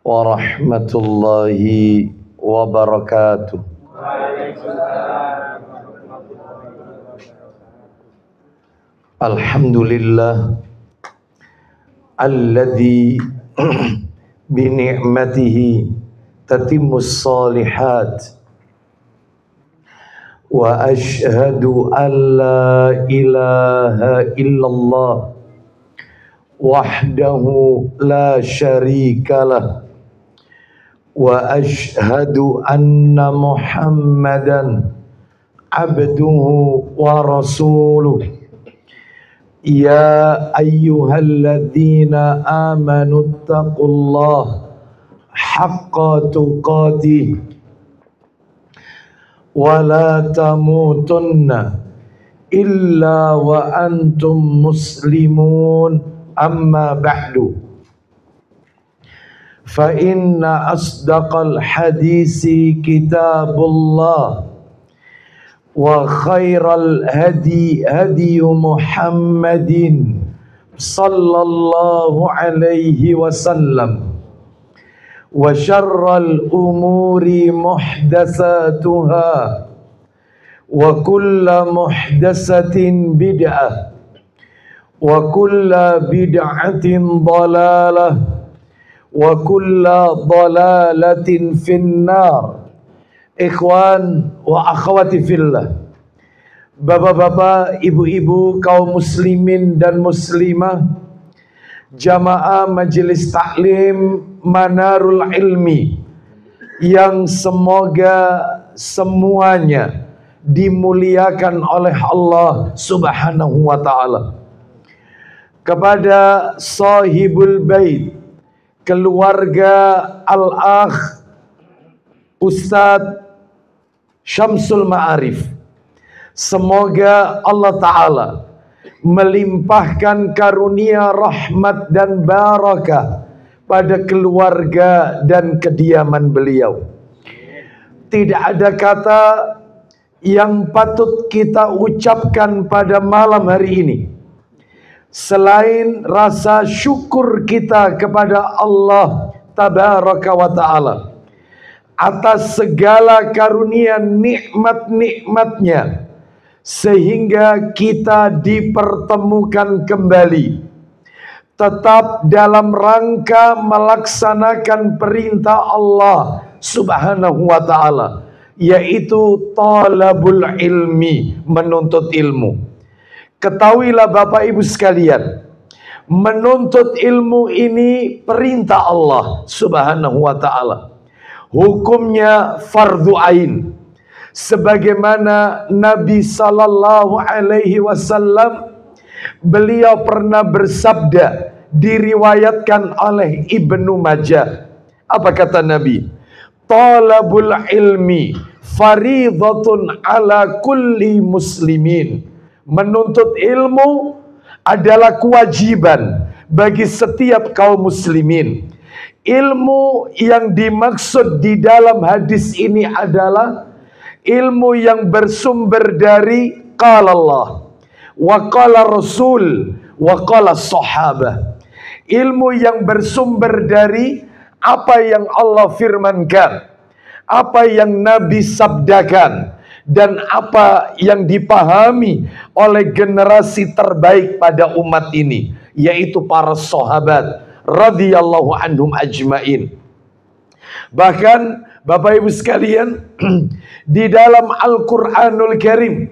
warahmatullahi wabarakatuh. Alhamdulillah alladzi bi ni'matihi tatimmus shalihat wa ashhadu an la ilaha illallah wahdahu la syarikalah wa ashhadu anna Muhammadan abduhu wa rasuluh. Ya ayyuhalladzina amanu taqullaha haqqa tuqatih wa la tamutunna illa wa antum muslimun, amma ba'du. Fa inna asdaqal hadisi kitabullah wa khairal hadi hadi Muhammadin sallallahu alaihi wasallam wa syarral umuri muhdatsatuha wa kullu muhdatsatin bid'ah wa kullu bid'atin dhalalah wa kullu dhalalatin finnar. Ikhwan wa akhwati fillah, bapak-bapak, ibu-ibu, kaum muslimin dan muslimah, jamaah majelis taklim Manarul Ilmi yang semoga semuanya dimuliakan oleh Allah Subhanahu wa ta'ala. Kepada sahibul bait, keluarga al-akh Ustadz Syamsul Ma'arif, semoga Allah Ta'ala melimpahkan karunia rahmat dan barakah pada keluarga dan kediaman beliau. Tidak ada kata yang patut kita ucapkan pada malam hari ini selain rasa syukur kita kepada Allah Tabaraka wa Ta'ala atas segala karunia nikmat-nikmatnya sehingga kita dipertemukan kembali tetap dalam rangka melaksanakan perintah Allah Subhanahu wa ta'ala, yaitu talabul ilmi, menuntut ilmu. Ketahuilah Bapak Ibu sekalian, menuntut ilmu ini perintah Allah Subhanahu wa ta'ala. Hukumnya fardu ain, sebagaimana Nabi sallallahu alaihi wasallam beliau pernah bersabda, diriwayatkan oleh Ibnu Majah. Apa kata Nabi? Talabul ilmi faridhatun ala kulli muslimin. Menuntut ilmu adalah kewajiban bagi setiap kaum muslimin. Ilmu yang dimaksud di dalam hadis ini adalah ilmu yang bersumber dari qala Allah wa qala Rasul wa qala sahabah. Ilmu yang bersumber dari apa yang Allah firmankan, apa yang Nabi sabdakan, dan apa yang dipahami oleh generasi terbaik pada umat ini, yaitu para sahabat radhiyallahu anhum ajmain. Bahkan Bapak Ibu sekalian, di dalam Al-Qur'anul Karim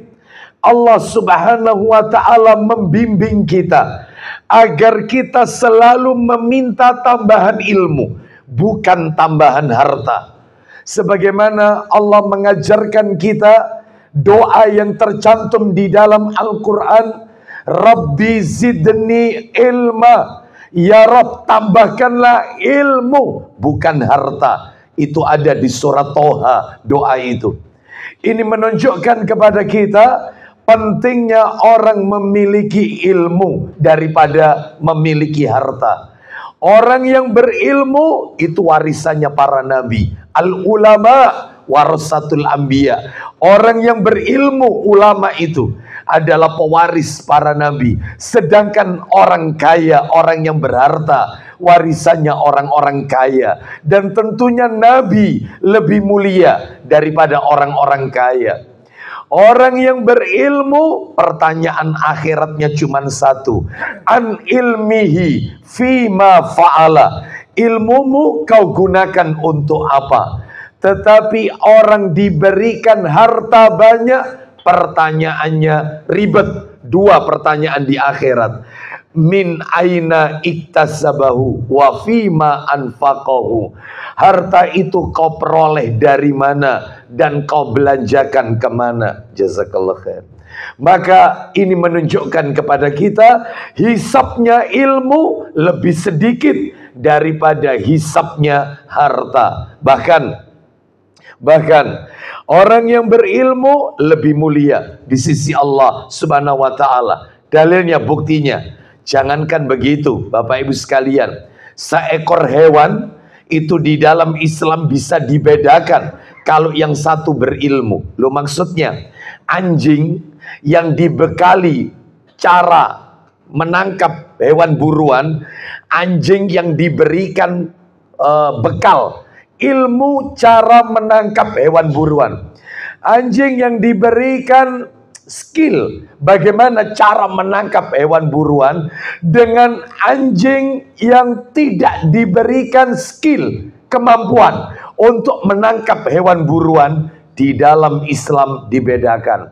Allah Subhanahu wa ta'ala membimbing kita agar kita selalu meminta tambahan ilmu, bukan tambahan harta. Sebagaimana Allah mengajarkan kita doa yang tercantum di dalam Al-Quran, Rabbi zidni ilma. Ya Rabb, tambahkanlah ilmu, bukan harta. Itu ada di surat Toha, doa itu. Ini menunjukkan kepada kita pentingnya orang memiliki ilmu daripada memiliki harta. Orang yang berilmu itu warisannya para nabi. Al-ulama warasatul anbiya. Orang yang berilmu, ulama itu adalah pewaris para nabi. Sedangkan orang kaya, orang yang berharta, warisannya orang-orang kaya. Dan tentunya Nabi lebih mulia daripada orang-orang kaya. Orang yang berilmu, pertanyaan akhiratnya cuma satu. An ilmihi fima fa'ala. Ilmumu kau gunakan untuk apa? Tetapi orang diberikan harta banyak, pertanyaannya ribet. Dua pertanyaan di akhirat. Min aina iktasabahu wa fima anfaqahu. Harta itu kau peroleh dari mana dan kau belanjakan kemana? Jazakallah khair. Maka ini menunjukkan kepada kita hisabnya ilmu lebih sedikit daripada hisabnya harta. Bahkan orang yang berilmu lebih mulia di sisi Allah Subhanahu wa taala. Dalilnya, buktinya, jangankan begitu, Bapak Ibu sekalian, seekor hewan itu di dalam Islam bisa dibedakan kalau yang satu berilmu. Loh, maksudnya anjing yang dibekali cara menangkap hewan buruan, anjing yang diberikan bekal ilmu cara menangkap hewan buruan, anjing yang diberikan skill bagaimana cara menangkap hewan buruan, dengan anjing yang tidak diberikan skill, kemampuan untuk menangkap hewan buruan, di dalam Islam dibedakan.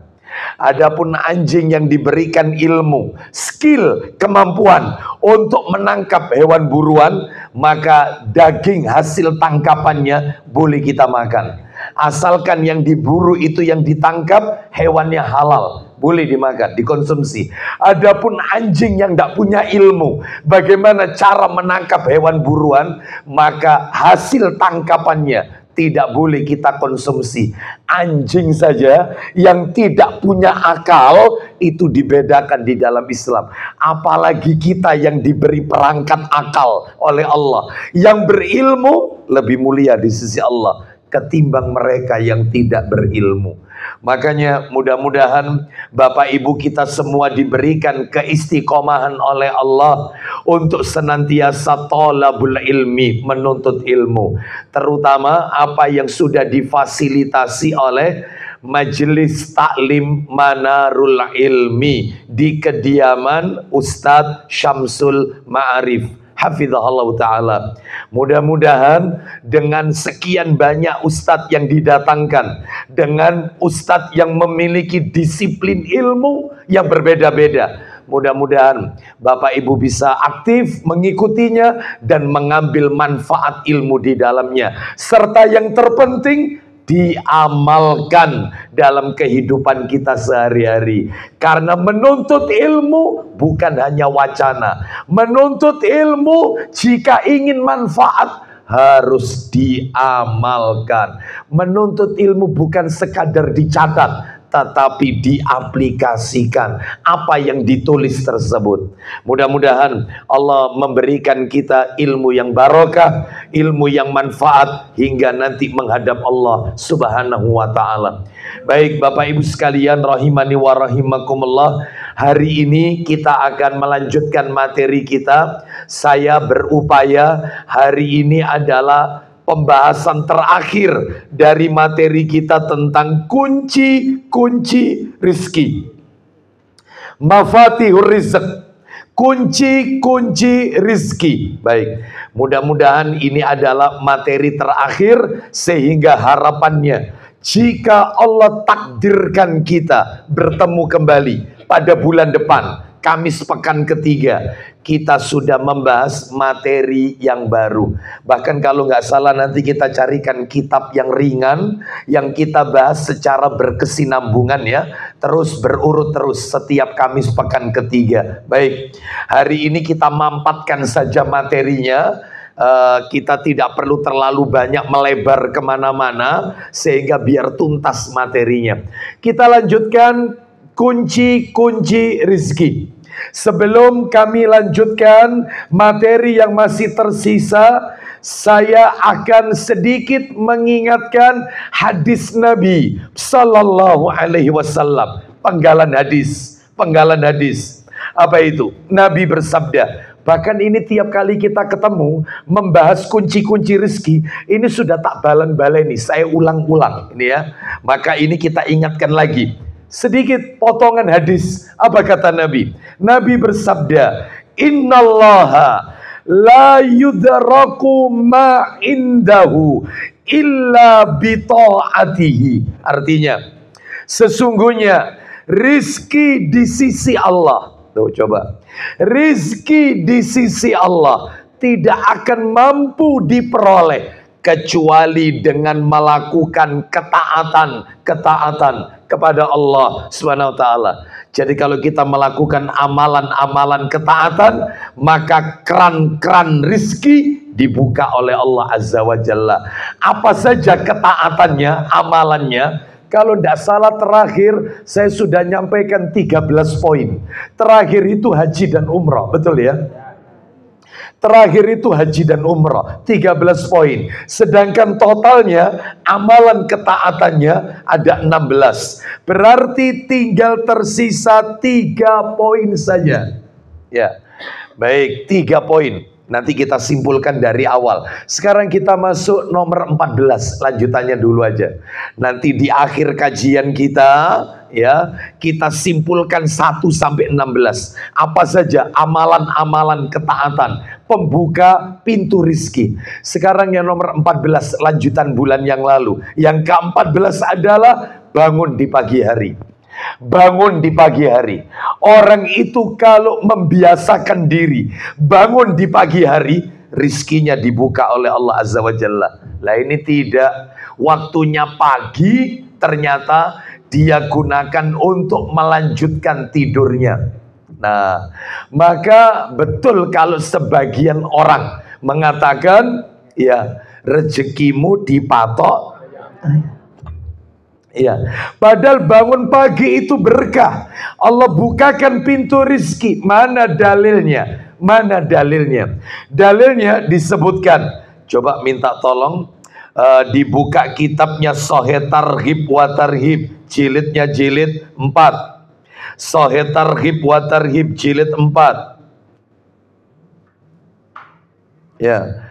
Adapun anjing yang diberikan ilmu, skill, kemampuan untuk menangkap hewan buruan, maka daging hasil tangkapannya boleh kita makan. Asalkan yang diburu itu, yang ditangkap hewannya halal, boleh dimakan, dikonsumsi. Adapun anjing yang tidak punya ilmu bagaimana cara menangkap hewan buruan, maka hasil tangkapannya tidak boleh kita konsumsi. Anjing saja yang tidak punya akal itu dibedakan di dalam Islam. Apalagi kita yang diberi perangkat akal oleh Allah, yang berilmu lebih mulia di sisi Allah ketimbang mereka yang tidak berilmu. Makanya mudah-mudahan Bapak Ibu kita semua diberikan keistiqomahan oleh Allah untuk senantiasa thalabul ilmi, menuntut ilmu. Terutama apa yang sudah difasilitasi oleh Majelis Taklim Manarul Ilmi di kediaman Ustadz Syamsul Ma'arif, hafizahullah ta'ala. Mudah-mudahan dengan sekian banyak ustadz yang didatangkan, dengan ustadz yang memiliki disiplin ilmu yang berbeda-beda, mudah-mudahan Bapak Ibu bisa aktif mengikutinya dan mengambil manfaat ilmu di dalamnya, serta yang terpenting diamalkan dalam kehidupan kita sehari-hari. Karena menuntut ilmu bukan hanya wacana. Menuntut ilmu jika ingin manfaat harus diamalkan. Menuntut ilmu bukan sekadar dicatat, tetapi diaplikasikan apa yang ditulis tersebut. Mudah-mudahan Allah memberikan kita ilmu yang barokah, ilmu yang manfaat hingga nanti menghadap Allah Subhanahu wa ta'ala. Baik Bapak Ibu sekalian rahimani wa rahimakumullah, hari ini kita akan melanjutkan materi kita. Saya berupaya hari ini adalah pembahasan terakhir dari materi kita tentang kunci-kunci rizki. Mafatihur rizq, kunci-kunci rizki. Baik, mudah-mudahan ini adalah materi terakhir, sehingga harapannya jika Allah takdirkan kita bertemu kembali pada bulan depan, Kamis pekan ketiga, kita sudah membahas materi yang baru. Bahkan kalau nggak salah nanti kita carikan kitab yang ringan, yang kita bahas secara berkesinambungan ya, terus berurut terus setiap Kamis pekan ketiga. Baik, hari ini kita mampatkan saja materinya. Kita tidak perlu terlalu banyak melebar kemana-mana, sehingga biar tuntas materinya. Kita lanjutkan kunci-kunci rizki. Sebelum kami lanjutkan materi yang masih tersisa, saya akan sedikit mengingatkan hadis Nabi Sallallahu Alaihi Wasallam. Penggalan hadis. Apa itu? Nabi bersabda, Bahkan ini tiap kali kita ketemu membahas kunci-kunci rezeki, ini sudah tak balen-baleni, saya ulang-ulang ini ya. Maka ini kita ingatkan lagi. Sedikit potongan hadis. Apa kata Nabi? Nabi bersabda, "Innallaha la yudraku ma indahu illa bita'atihi." Artinya, sesungguhnya rizki di sisi Allah. Tuh coba. Rizki di sisi Allah tidak akan mampu diperoleh kecuali dengan melakukan ketaatan kepada Allah Subhanahu wa taala. Jadi kalau kita melakukan amalan-amalan ketaatan, maka keran-keran rizki dibuka oleh Allah Azza wa Jalla. Apa saja ketaatannya, amalannya? Kalau tidak salah terakhir saya sudah nyampaikan 13 poin. Terakhir itu haji dan umrah, betul ya? Terakhir itu haji dan umrah, 13 poin. Sedangkan totalnya amalan ketaatannya ada 16. Berarti tinggal tersisa 3 poin saja. Ya, baik, 3 poin. Nanti kita simpulkan dari awal. Sekarang kita masuk nomor 14. Lanjutannya dulu aja. Nanti di akhir kajian kita, ya, kita simpulkan 1 sampai 16. Apa saja amalan-amalan ketaatan pembuka pintu rizki. Sekarang yang nomor 14, lanjutan bulan yang lalu. Yang ke-14 adalah bangun di pagi hari. Bangun di pagi hari. Orang itu kalau membiasakan diri bangun di pagi hari, rizkinya dibuka oleh Allah Azza wa Jalla. Lah ini tidak. Waktunya pagi ternyata dia gunakan untuk melanjutkan tidurnya. Nah, maka betul kalau sebagian orang mengatakan, ya, rezekimu dipatok. Ya, padahal bangun pagi itu berkah. Allah bukakan pintu rizki. Mana dalilnya? Mana dalilnya? Dalilnya disebutkan. Coba minta tolong dibuka kitabnya Sahih Targhib wa Tarhib, jilidnya jilid 4. Sahih Targhib wa Tarhib jilid 4. Ya.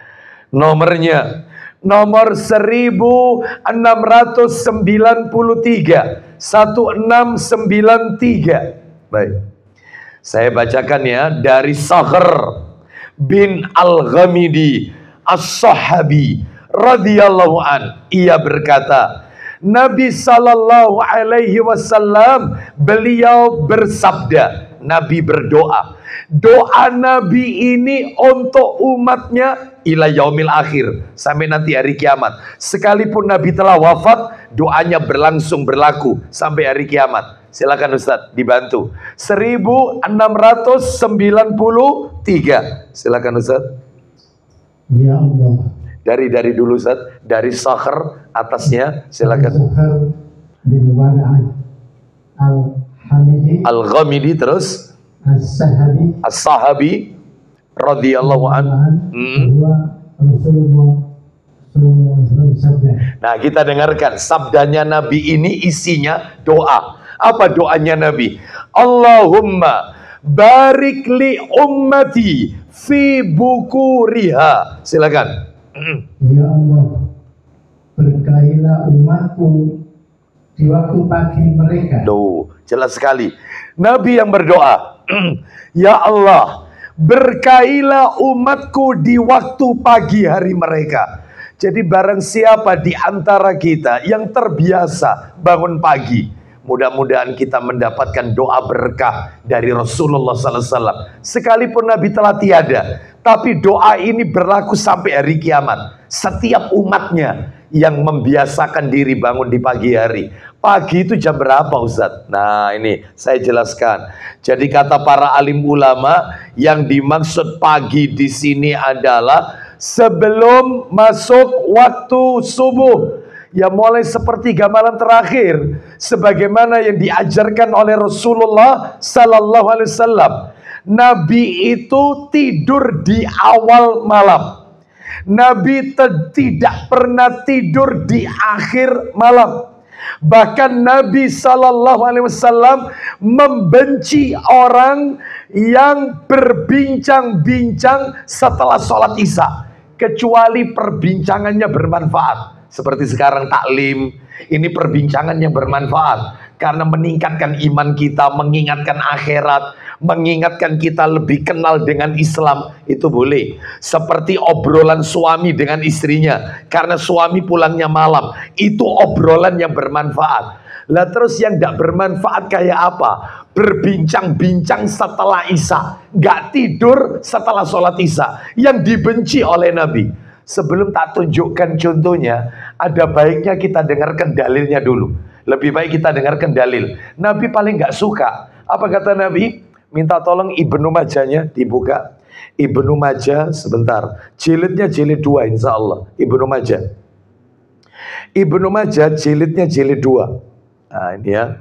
Nomornya nomor 1693, 1693. Baik. Saya bacakan ya dari Sakhr bin Al-Ghamidi As-Sahabi radhiyallahu an. Ia berkata, Nabi sallallahu alaihi wasallam beliau bersabda, Nabi berdoa. Doa Nabi ini untuk umatnya ila yaumil akhir, sampai nanti hari kiamat. Sekalipun Nabi telah wafat, doanya berlaku sampai hari kiamat. Silakan Ustaz, dibantu. 1693. Silakan Ustaz. Ya Allah. Dari dulu Ustaz, dari Sakhr atasnya, silakan. Sakhr bin Wada'an Al-Hamidi Al-Ghamidi terus As-Sahabi radhiyallahu anhu. Nah, kita dengarkan sabdanya Nabi ini isinya doa. Apa doanya Nabi? Allahumma barik li ummati fi bukuriha. Silakan. Ya Allah, berkahilah umatku di waktu pagi mereka. Tuh, jelas sekali. Nabi yang berdoa. Ya Allah, berkahilah umatku di waktu pagi hari mereka. Jadi barang siapa di antara kita yang terbiasa bangun pagi, mudah-mudahan kita mendapatkan doa berkah dari Rasulullah SAW. Sekalipun Nabi telah tiada, tapi doa ini berlaku sampai hari kiamat. Setiap umatnya yang membiasakan diri bangun di pagi hari. Pagi itu jam berapa Ustaz? Nah ini saya jelaskan. Jadi kata para alim ulama, yang dimaksud pagi di sini adalah sebelum masuk waktu subuh. Ya mulai sepertiga malam terakhir, sebagaimana yang diajarkan oleh Rasulullah Sallallahu Alaihi Wasallam. Nabi itu tidur di awal malam. Nabi tidak pernah tidur di akhir malam. Bahkan Nabi SAW membenci orang yang berbincang-bincang setelah sholat Isya, kecuali perbincangannya bermanfaat. Seperti sekarang taklim, ini perbincangan yang bermanfaat karena meningkatkan iman kita, mengingatkan akhirat, mengingatkan kita lebih kenal dengan Islam, itu boleh. Seperti obrolan suami dengan istrinya, karena suami pulangnya malam, itu obrolan yang bermanfaat. Lah terus yang tidak bermanfaat kayak apa? Berbincang-bincang setelah Isya, nggak tidur setelah sholat Isya, yang dibenci oleh Nabi. Sebelum tak tunjukkan contohnya, ada baiknya kita dengarkan dalilnya dulu. Lebih baik kita dengarkan dalil. Nabi paling nggak suka. Apa kata Nabi? Minta tolong Ibnu Majahnya dibuka. Ibnu Majah sebentar. Jilidnya jilid 2 insya Allah. Ibnu Majah. Ibnu Majah jilidnya jilid 2. Nah ini ya.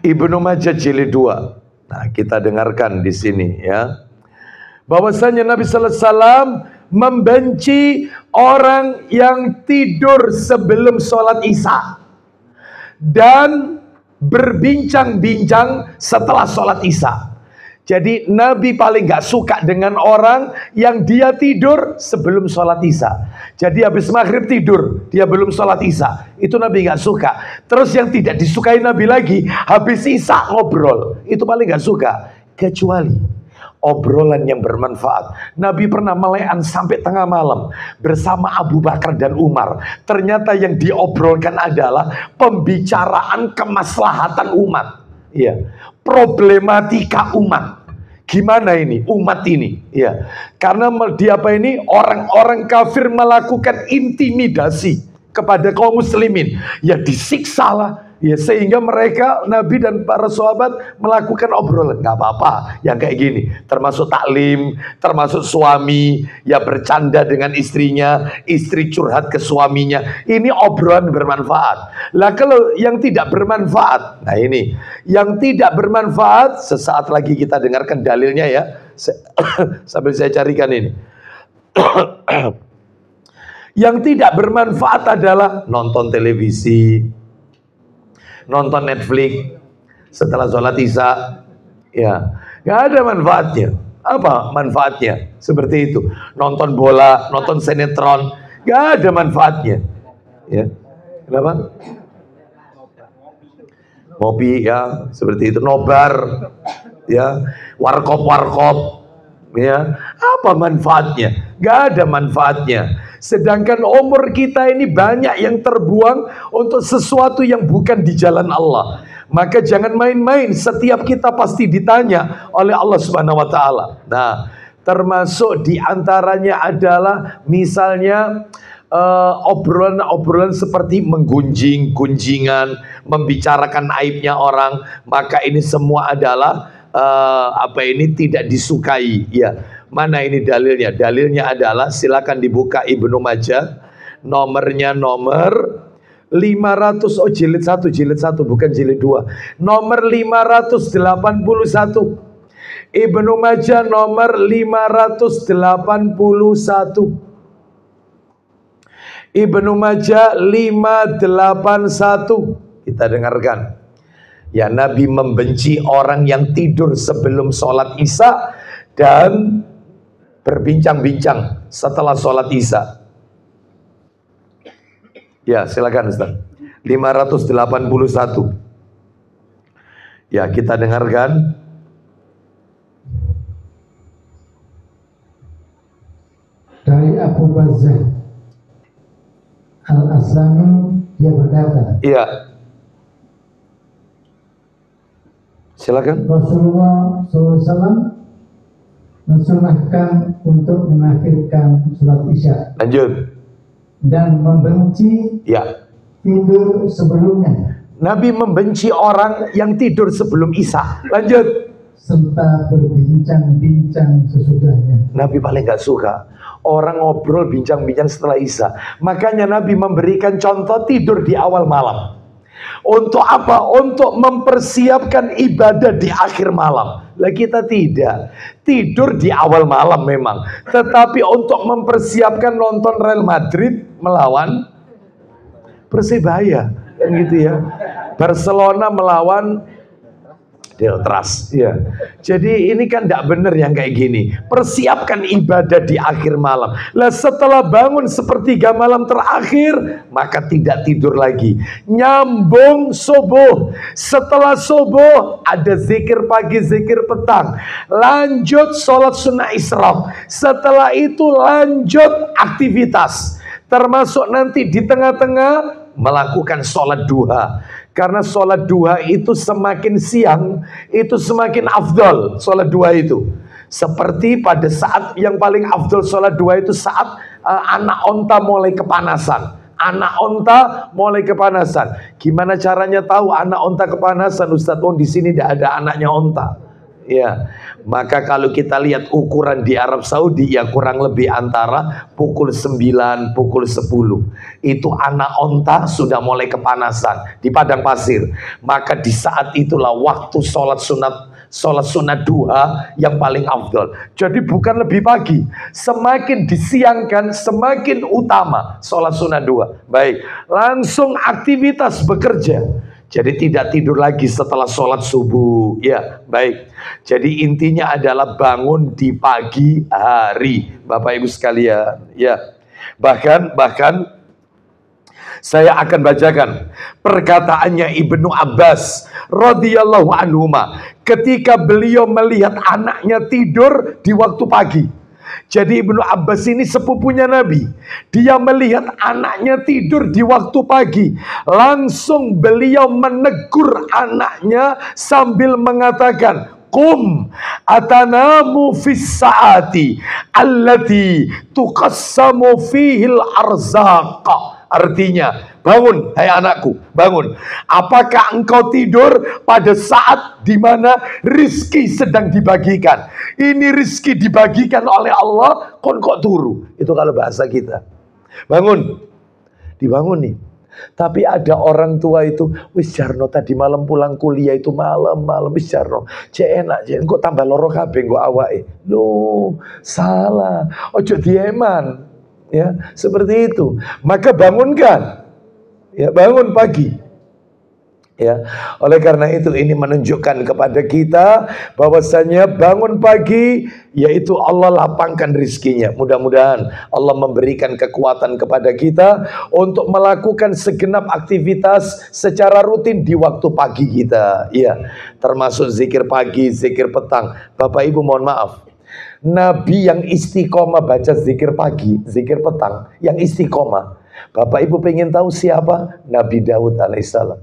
Ibnu Majah jilid 2. Nah, kita dengarkan di sini ya. Bahwasanya Nabi sallallahu alaihi wasallam membenci orang yang tidur sebelum sholat Isya dan berbincang-bincang setelah sholat Isya. Jadi Nabi paling gak suka dengan orang yang dia tidur sebelum sholat Isya. Jadi habis maghrib tidur, dia belum sholat Isya, itu Nabi gak suka. Terus yang tidak disukai Nabi lagi, habis Isya ngobrol, itu paling gak suka. Kecuali obrolan yang bermanfaat. Nabi pernah melekan sampai tengah malam bersama Abu Bakar dan Umar. Ternyata yang diobrolkan adalah pembicaraan kemaslahatan umat. Iya, problematika umat. Gimana ini umat ini? Ya, karena orang-orang kafir melakukan intimidasi kepada kaum muslimin, ya disiksa lah. Ya, sehingga mereka, Nabi dan para sahabat melakukan obrolan. Gak apa-apa yang kayak gini, termasuk taklim, termasuk suami ya bercanda dengan istrinya, istri curhat ke suaminya. Ini obrolan bermanfaat. Lah kalau yang tidak bermanfaat, nah ini yang tidak bermanfaat, sesaat lagi kita dengarkan dalilnya ya. Sambil saya carikan ini. Yang tidak bermanfaat adalah nonton televisi, nonton Netflix setelah sholat Isya, ya nggak ada manfaatnya. Apa manfaatnya? Seperti itu. Nonton bola, nonton sinetron, nggak ada manfaatnya. Ya, kenapa? Ngopi ya, seperti itu. Nobar, ya, warkop, ya. Apa manfaatnya? Nggak ada manfaatnya. Sedangkan umur kita ini banyak yang terbuang untuk sesuatu yang bukan di jalan Allah. Maka jangan main-main, setiap kita pasti ditanya oleh Allah Subhanahu wa taala. Nah, termasuk diantaranya adalah misalnya obrolan seperti menggunjing-gunjingan, membicarakan aibnya orang, maka ini semua adalah tidak disukai. Ya. Mana ini dalilnya? Dalilnya adalah, silakan dibuka Ibnu Majah, nomornya nomor 500, jilid 1 bukan jilid 2. Nomor 581. Ibnu Majah nomor 581. Ibnu Majah 581. Kita dengarkan. Ya, Nabi membenci orang yang tidur sebelum sholat Isya dan berbincang-bincang setelah sholat Isya. Ya, silakan Ustaz. 581. Ya, kita dengarkan. Dari Abu Bazzah Al-Aslami, dia berkata, Iya. Silakan. Rasulullah SAW mensunahkan untuk mengakhirkan sholat Isya Lanjut. dan membenci Ya. tidur sebelumnya, Nabi membenci orang yang tidur sebelum Isya. Lanjut. serta berbincang-bincang sesudahnya. Nabi paling gak suka orang ngobrol bincang-bincang setelah Isya. Makanya Nabi memberikan contoh tidur di awal malam. Untuk apa? Untuk mempersiapkan ibadah di akhir malam. Lah kita tidak. Tidur di awal malam memang, tetapi untuk mempersiapkan nonton Real Madrid melawan Persebaya, kan gitu ya. Barcelona melawan Deltras, ya. Jadi ini kan tidak benar yang kayak gini. Persiapkan ibadah di akhir malam. Lah setelah bangun sepertiga malam terakhir, maka tidak tidur lagi. Nyambung subuh. Setelah subuh ada zikir pagi, zikir petang. Lanjut sholat sunnah isyraq. Setelah itu lanjut aktivitas. Termasuk nanti di tengah-tengah melakukan sholat duha. Karena sholat duha itu semakin siang, itu semakin afdol sholat duha itu. Seperti pada saat yang paling afdol sholat duha itu saat anak onta mulai kepanasan. Anak onta mulai kepanasan. Gimana caranya tahu anak onta kepanasan, Ustadz? Oh, di sini tidak ada anaknya onta. Ya, maka kalau kita lihat ukuran di Arab Saudi, ya kurang lebih antara pukul 9, pukul 10. Itu anak onta sudah mulai kepanasan di padang pasir. Maka di saat itulah waktu sholat sunat duha yang paling afdol. Jadi bukan lebih pagi. Semakin disiangkan, semakin utama sholat sunat duha. Baik, langsung aktivitas bekerja. Jadi tidak tidur lagi setelah sholat subuh. Ya, baik. Jadi intinya adalah bangun di pagi hari, Bapak Ibu sekalian. Ya, bahkan saya akan bacakan perkataannya Ibnu Abbas radhiyallahu anhuma ketika beliau melihat anaknya tidur di waktu pagi. Jadi Ibnu Abbas ini sepupunya Nabi. Dia melihat anaknya tidur di waktu pagi. Langsung beliau menegur anaknya sambil mengatakan, "Qum atanamu fis saati allati tuqassamu fihil arzaq." Artinya, bangun, hai anakku, bangun. Apakah engkau tidur pada saat di mana rizki sedang dibagikan? Ini rizki dibagikan oleh Allah, kok turu. Itu kalau bahasa kita. Bangun, dibangun nih. Tapi ada orang tua itu, wis jarno tadi malam pulang kuliah itu malam wis jarno. Cek enak, kok tambah loro kabeh kok awake. Loh, salah. Ojo dieman. Ya, seperti itu. Maka bangunkan. Ya, bangun pagi. Ya, oleh karena itu ini menunjukkan kepada kita bahwasanya bangun pagi yaitu Allah lapangkan rizkinya. Mudah-mudahan Allah memberikan kekuatan kepada kita untuk melakukan segenap aktivitas secara rutin di waktu pagi kita. Ya, termasuk zikir pagi, zikir petang. Bapak Ibu mohon maaf. Nabi yang istiqomah baca zikir pagi, zikir petang, yang istiqomah. Bapak Ibu pengen tahu siapa? Nabi Daud alaihissalam.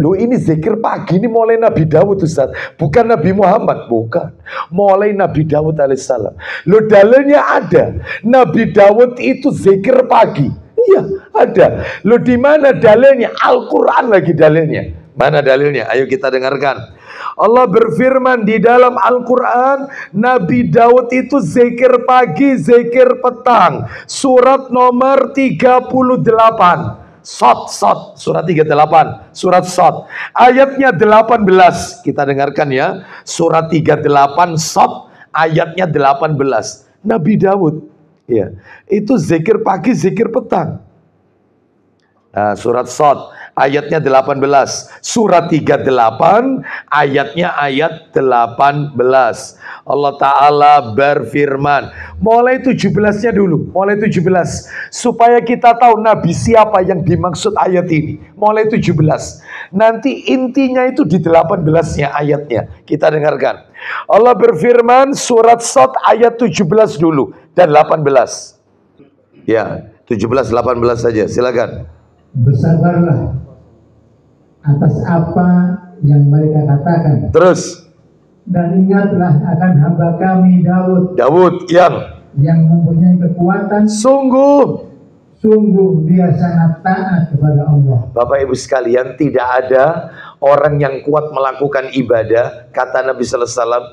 Lu ini zikir pagi ini mulai Nabi Daud, Ustaz. Bukan Nabi Muhammad, bukan. Mulai Nabi Daud alaihissalam. Lu dalilnya ada. Nabi Daud itu zikir pagi. Iya, ada. Lu di mana dalilnya? Al-Quran lagi dalilnya. Mana dalilnya? Ayo kita dengarkan. Allah berfirman di dalam Al-Quran, Nabi Daud itu zikir pagi, zikir petang. Surat nomor 38. Sot, surat 38. Surat Sot. Ayatnya 18. Kita dengarkan ya. Surat 38 Sot, ayatnya 18. Nabi Daud. Ya, itu zikir pagi, zikir petang. Nah, surat Sot ayatnya 18, surat 38 ayatnya ayat 18. Allah Ta'ala berfirman, mulai 17-nya dulu, mulai 17, supaya kita tahu Nabi siapa yang dimaksud ayat ini. Mulai 17, nanti intinya itu di 18-nya ayatnya. Kita dengarkan. Allah berfirman, surat Sot ayat 17 dulu dan 18. Ya, 17, 18 saja, silakan. Bersabarlah atas apa yang mereka katakan. Terus. Dan ingatlah akan hamba kami Daud. Daud yang mempunyai kekuatan. Sungguh dia sangat taat kepada Allah. Bapak Ibu sekalian, tidak ada orang yang kuat melakukan ibadah, kata Nabi sallallahu alaihi wasallam,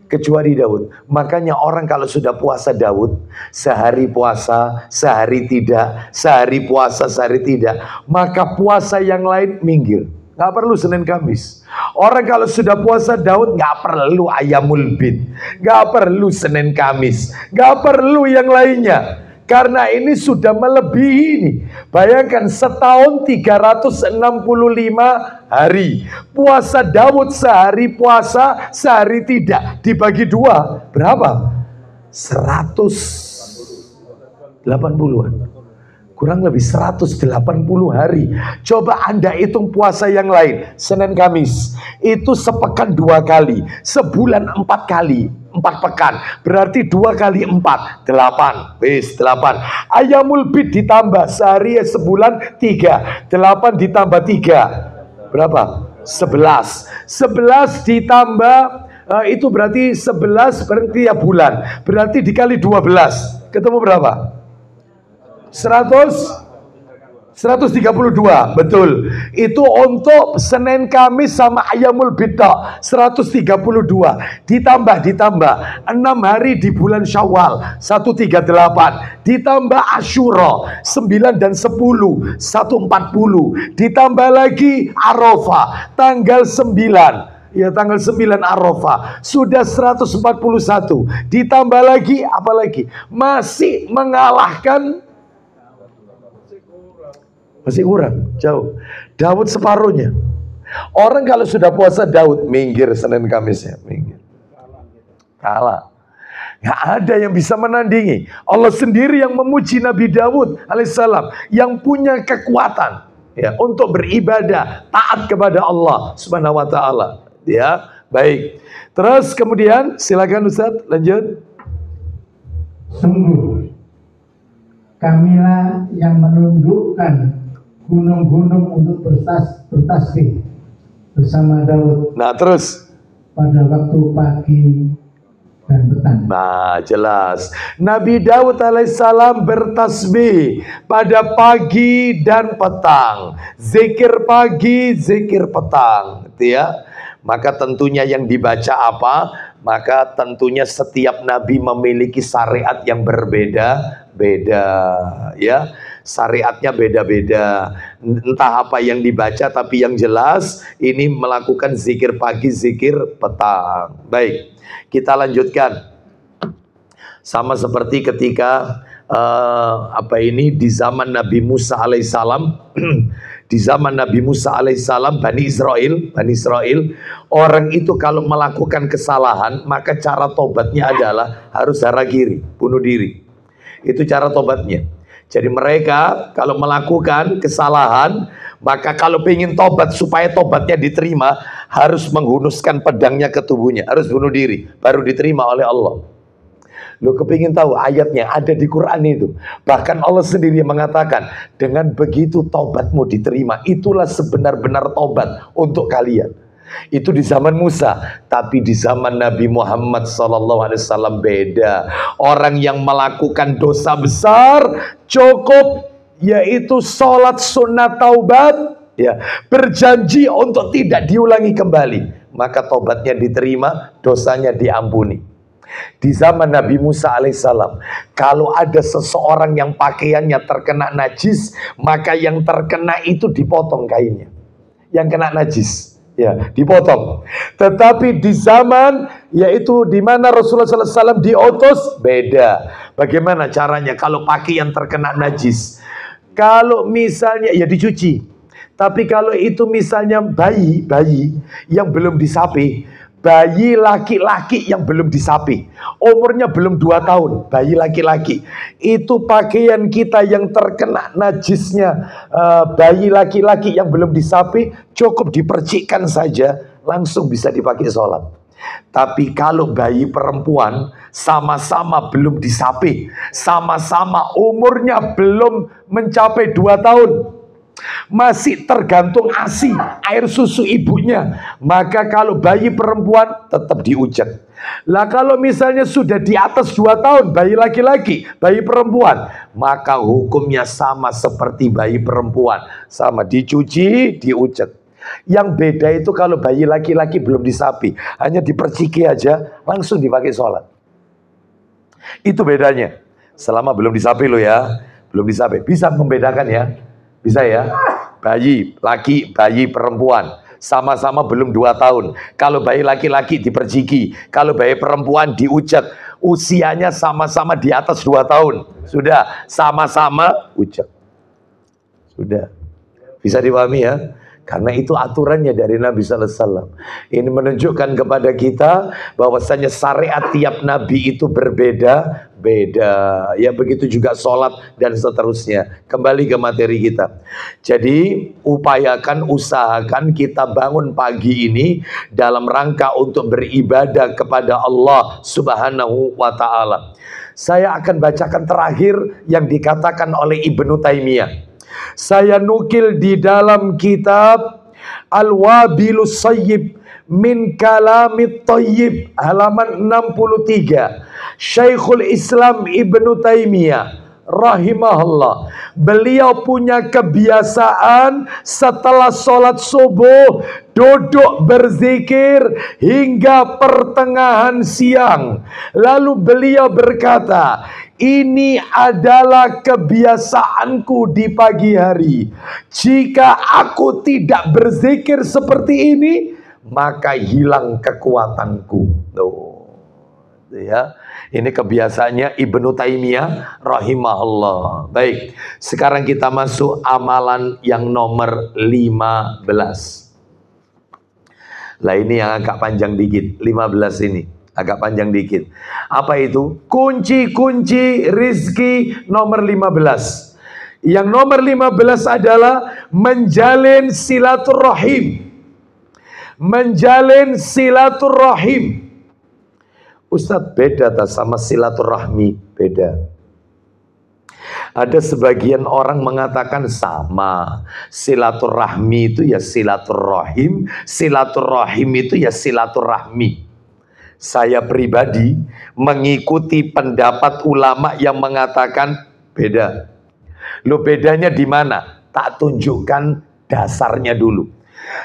kecuali Daud. Makanya orang kalau sudah puasa Daud, sehari puasa, sehari tidak, sehari puasa, sehari tidak, maka puasa yang lain minggir. nggak perlu Senin Kamis. Orang kalau sudah puasa Daud nggak perlu ayamul bid, nggak perlu Senin Kamis, nggak perlu yang lainnya. Karena ini sudah melebihi ini. Bayangkan setahun 365 hari. Puasa Daud sehari puasa, sehari tidak. Dibagi dua, berapa? 180-an. Kurang lebih 180 hari. Coba Anda hitung puasa yang lain. Senin Kamis itu sepekan 2 kali, sebulan 4 kali, 4 pekan. Berarti 2 kali 4 8. Wis 8. Ayamul bid ditambah sehari sebulan 3. 8 ditambah 3 berapa? 11. 11 ditambah itu berarti 11 berarti ya bulan. Berarti dikali 12 ketemu berapa? 132, betul. Itu untuk Senin Kamis sama ayamul bid 132. Ditambah 6 hari di bulan Syawal 138. Ditambah Asyura 9 dan 10 140. Ditambah lagi Arafah tanggal 9. Ya tanggal 9 Arafah sudah 141. Ditambah lagi apa lagi? Masih mengalahkan, masih kurang, jauh. Daud separuhnya. Orang kalau sudah puasa Daud minggir Senin Kamisnya, minggir. Kalah. Gak ada yang bisa menandingi. Allah sendiri yang memuji Nabi Daud alaihissalam, yang punya kekuatan ya untuk beribadah, taat kepada Allah Subhanahu wa taala. Ya, baik. Terus kemudian silakan Ustaz lanjut. Sungguh kamilah yang menundukkan gunung-gunung untuk bertasbih bersama Daud. Nah terus pada waktu pagi dan petang. Nah jelas Nabi Daud alaihissalam bertasbih pada pagi dan petang. Zikir pagi, zikir petang, gitu ya. Maka tentunya yang dibaca apa? Maka tentunya setiap nabi memiliki syariat yang berbeda-beda, ya. Syariatnya beda-beda. Entah apa yang dibaca, tapi yang jelas ini melakukan zikir pagi, zikir petang. Baik, kita lanjutkan. Sama seperti ketika di zaman Nabi Musa alaihissalam. Di zaman Nabi Musa alaihissalam, Bani Israel, orang itu kalau melakukan kesalahan, maka cara tobatnya adalah harus harakiri, bunuh diri. Itu cara tobatnya. Jadi mereka kalau melakukan kesalahan, maka kalau ingin tobat supaya tobatnya diterima, harus menghunuskan pedangnya ke tubuhnya, harus bunuh diri, baru diterima oleh Allah. Lo kepingin tahu ayatnya ada di Quran itu. Bahkan Allah sendiri mengatakan, dengan begitu tobatmu diterima. Itulah sebenar-benar tobat untuk kalian. Itu di zaman Musa. Tapi di zaman Nabi Muhammad SAW beda. Orang yang melakukan dosa besar cukup yaitu sholat sunat taubat, ya, berjanji untuk tidak diulangi kembali, maka tobatnya diterima, dosanya diampuni. Di zaman Nabi Musa alaihissalam, kalau ada seseorang yang pakaiannya terkena najis, maka yang terkena itu dipotong kainnya. Yang kena najis, ya, dipotong. Tetapi di zaman yaitu di mana Rasulullah SAW diutus, beda. Bagaimana caranya kalau pakaian terkena najis? Kalau misalnya ya dicuci. Tapi kalau itu misalnya bayi yang belum disapi, bayi laki-laki yang belum disapi, umurnya belum 2 tahun, bayi laki-laki, itu pakaian kita yang terkena najisnya bayi laki-laki yang belum disapi, cukup dipercikkan saja, langsung bisa dipakai sholat. Tapi kalau bayi perempuan sama-sama belum disapi, sama-sama umurnya belum mencapai 2 tahun, masih tergantung ASI, air susu ibunya, maka kalau bayi perempuan tetap diujat. Lah kalau misalnya sudah di atas 2 tahun, bayi laki-laki, bayi perempuan, maka hukumnya sama seperti bayi perempuan, sama dicuci, diujat. Yang beda itu kalau bayi laki-laki belum disapi, hanya diperciki aja, langsung dipakai sholat. Itu bedanya. Selama belum disapi lo ya, belum disapi, bisa membedakan ya. Bisa ya? bayi laki, bayi perempuan, sama-sama belum 2 tahun. Kalau bayi laki-laki diperjiki, kalau bayi perempuan diujak, usianya sama-sama di atas 2 tahun. Sudah, sama-sama ujak. Sudah. Bisa dipahami ya? Karena itu aturannya dari Nabi Sallallahu Alaihi Wasallam. Ini menunjukkan kepada kita bahwasanya syariat tiap Nabi itu berbeda-beda. Ya begitu juga sholat dan seterusnya. Kembali ke materi kita. Jadi usahakan kita bangun pagi ini dalam rangka untuk beribadah kepada Allah Subhanahu wa Ta'ala. Saya akan bacakan terakhir yang dikatakan oleh Ibnu Taimiyah. Saya nukil di dalam kitab Al-Wabilus Sayyib min Kalamit Thayyib halaman 63. Syekhul Islam Ibnu Taimiyah rahimahullah, beliau punya kebiasaan setelah sholat subuh duduk berzikir hingga pertengahan siang. Lalu beliau berkata, ini adalah kebiasaanku di pagi hari. Jika aku tidak berzikir seperti ini, maka hilang kekuatanku. Ya, ini kebiasaannya Ibnu Taimiyah rahimahullah. Baik, sekarang kita masuk amalan yang nomor 15. Lah ini yang agak panjang dikit, 15 ini. Agak panjang dikit. Apa itu? Kunci-kunci rizki nomor 15. Yang nomor 15 adalah menjalin silaturahim. Menjalin silaturahim. Ustadz, beda tak sama silaturahmi? Beda. Ada sebagian orang mengatakan sama. Silaturahmi itu ya silaturahim, silaturahim itu ya silaturahmi. Saya pribadi mengikuti pendapat ulama yang mengatakan beda. Lo bedanya di mana? Tak tunjukkan dasarnya dulu.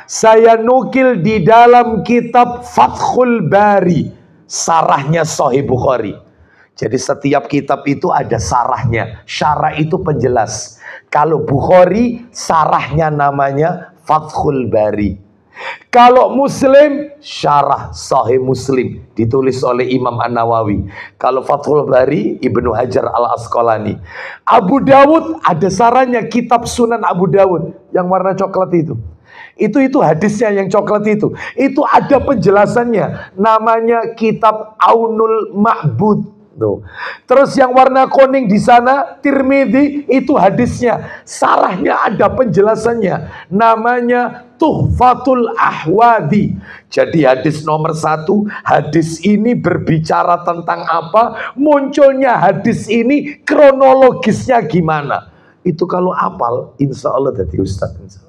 Saya nukil di dalam kitab Fathul Bari, sarahnya Sahih Bukhari. Jadi setiap kitab itu ada sarahnya. Syarah itu penjelas. Kalau Bukhari, sarahnya namanya Fathul Bari. Kalau Muslim, syarah Sahih Muslim ditulis oleh Imam An-Nawawi. Kalau Fathul Bari, Ibnu Hajar Al-Asqalani. Abu Dawud ada sarahnya, kitab Sunan Abu Dawud yang warna coklat itu. Itu hadisnya yang coklat itu. Itu ada penjelasannya. Namanya kitab Aunul Ma'bud. Tuh. Terus yang warna kuning di sana Tirmidzi, itu hadisnya, sarahnya ada penjelasannya, namanya Tuhfatul Ahwadi. Jadi hadis nomor 1, hadis ini berbicara tentang apa, munculnya hadis ini, kronologisnya gimana. Itu kalau apal, insya Allah jadi ustadz.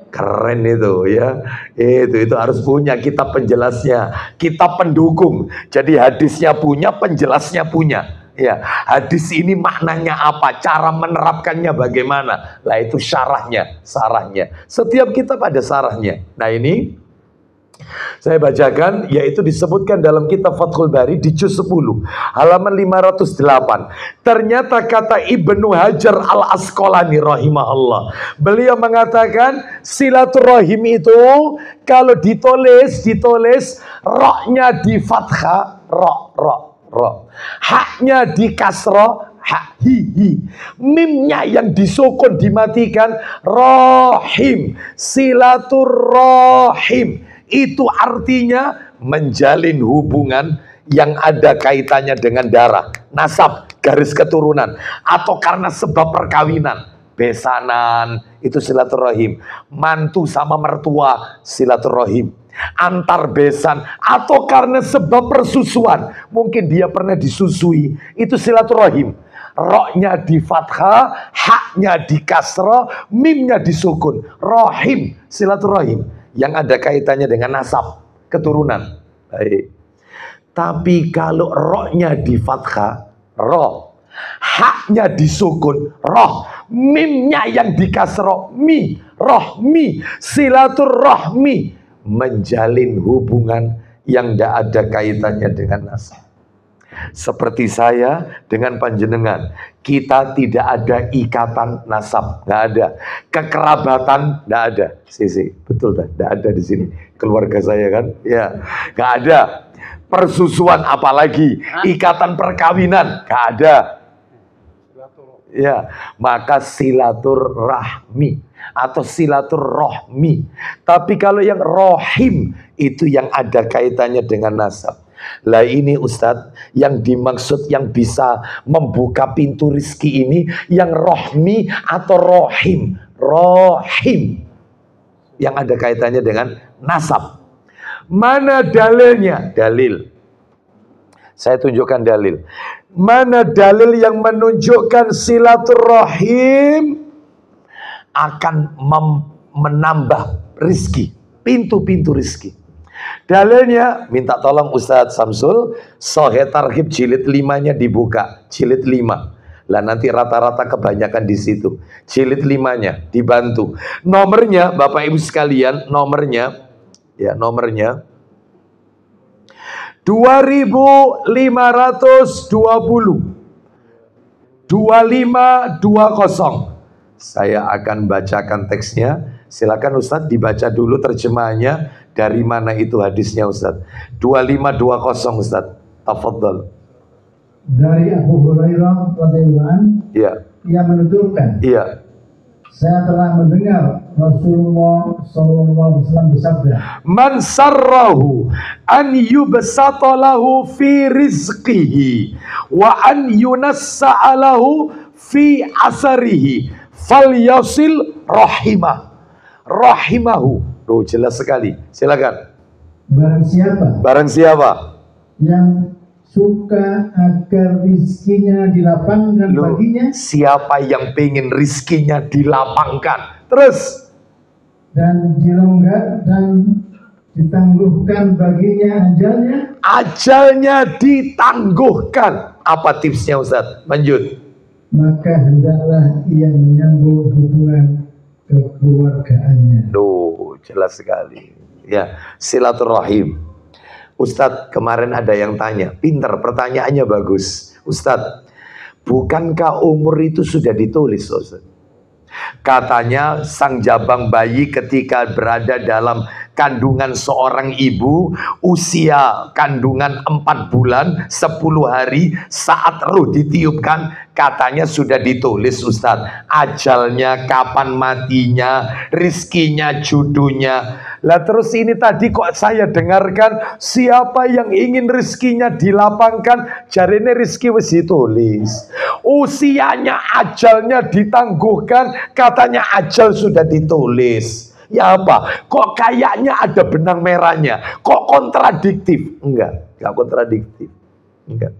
Keren itu ya. Itu harus punya kitab penjelasnya, kitab pendukung. Jadi hadisnya punya, penjelasnya punya. Ya, hadis ini maknanya apa, cara menerapkannya bagaimana. Lah itu syarahnya, sarahnya. Setiap kitab ada sarahnya. Nah ini saya bacakan, yaitu disebutkan dalam kitab Fathul Bari di juz 10 halaman 508. Ternyata kata Ibnu Hajar Al-Asqalani rahimahullah, beliau mengatakan silaturahim itu kalau ditulis roknya di fathah, rok, haknya di kasroh, hak, hi, mimnya yang disukun dimatikan, rohim, silaturahim. Itu artinya menjalin hubungan yang ada kaitannya dengan darah, nasab, garis keturunan, atau karena sebab perkawinan, besanan, itu silaturahim. Mantu sama mertua, silaturahim. Antar besan, atau karena sebab persusuan, mungkin dia pernah disusui, itu silaturahim. Roknya di fathah, haknya di kasrah, mimnya disukun, rohim, silaturahim yang ada kaitannya dengan nasab, keturunan. Baik. Tapi kalau roknya di fathah, roh, haknya disukun, roh, mimnya yang di kasroh, mi, rohmi, silaturahmi, menjalin hubungan yang tidak ada kaitannya dengan nasab. Seperti saya dengan panjenengan, kita tidak ada ikatan nasab, nggak ada. Kekerabatan nggak ada. Sisi, betul tak? Nggak ada di sini. Keluarga saya kan, ya, nggak ada. Persusuan apalagi, ikatan perkawinan nggak ada. Ya, maka silaturahmi atau silaturrohmi. Tapi kalau yang rohim itu yang ada kaitannya dengan nasab. Lah ini Ustadz, yang dimaksud yang bisa membuka pintu rizki ini yang rohmi atau rohim. Rohim yang ada kaitannya dengan nasab. Mana dalilnya? Dalil. Saya tunjukkan dalil. Mana dalil yang menunjukkan silaturahim akan menambah rizki, pintu-pintu rizki. Dalilnya, minta tolong Ustadz Samsul, Sahih Targhib jilid 5-nya dibuka, jilid 5. Lah nanti rata-rata kebanyakan di situ. Jilid 5-nya dibantu. Nomornya, Bapak Ibu sekalian, nomornya 2520 2520. Saya akan bacakan teksnya. Silakan Ustadz dibaca dulu terjemahannya. Dari mana itu hadisnya Ustadz? 2520 Ustadz. Tafadhal. Dari Abu Hurairah radhiyallahu anhu, ia menuturkan, saya telah mendengar Rasulullah SAW bersabda, Man sarrahu an yubsata lahu fi rizqihi wa an yunassa lahu fi asarihi falyasil rahimahu. Tuh jelas sekali. Silakan. Barang siapa yang suka agar rizkinya dilapangkan baginya, siapa yang pengen rizkinya dilapangkan, terus dan ditangguhkan baginya ajalnya ditangguhkan. Apa tipsnya Ustaz? Lanjut. Maka hendaklah ia menyambung hubungan kekeluargaannya. Duh, jelas sekali. Ya, silaturahim. Ustadz, kemarin ada yang tanya, pinter, pertanyaannya bagus. Ustadz, bukankah umur itu sudah ditulis, Ustadz? Katanya sang jabang bayi ketika berada dalam kandungan seorang ibu, usia kandungan 4 bulan 10 hari, saat ruh ditiupkan, katanya sudah ditulis Ustadz, ajalnya, kapan matinya, rizkinya, judunya. Lah terus ini tadi kok saya dengarkan, siapa yang ingin rizkinya dilapangkan, jarine rizki wis ditulis, usianya, ajalnya ditangguhkan, katanya ajal sudah ditulis. Ya apa? Kok kayaknya ada benang merahnya? Kok kontradiktif? Enggak kontradiktif. Enggak.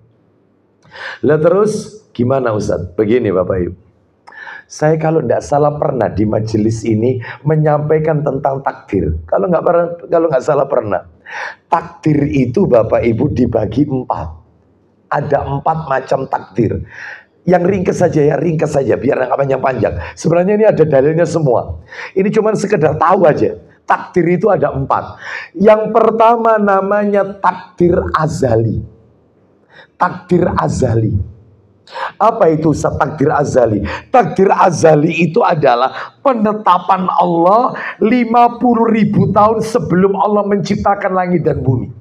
Lah terus gimana Ustaz? Begini Bapak Ibu. Saya kalau tidak salah pernah di majelis ini menyampaikan tentang takdir. Kalau nggak salah pernah. Takdir itu Bapak Ibu dibagi 4. Ada 4 macam takdir. Yang ringkas saja biar nggak panjang-panjang. Sebenarnya ini ada dalilnya semua. Ini cuma sekedar tahu aja. Takdir itu ada 4. Yang pertama namanya takdir azali. Takdir azali. Apa itu takdir azali? Takdir azali itu adalah penetapan Allah 50.000 tahun sebelum Allah menciptakan langit dan bumi.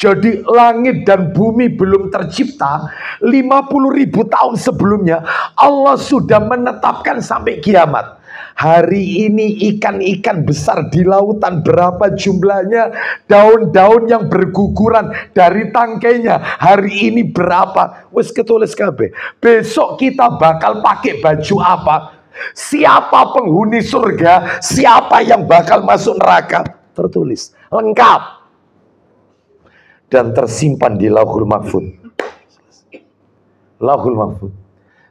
Jadi langit dan bumi belum tercipta, 50.000 tahun sebelumnya Allah sudah menetapkan sampai kiamat. Hari ini ikan-ikan besar di lautan berapa jumlahnya, daun-daun yang berguguran dari tangkainya hari ini berapa, wis ketulis kabeh. Besok kita bakal pakai baju apa, siapa penghuni surga, siapa yang bakal masuk neraka, tertulis lengkap dan tersimpan di Lauhul Mahfud. Lauhul Mahfud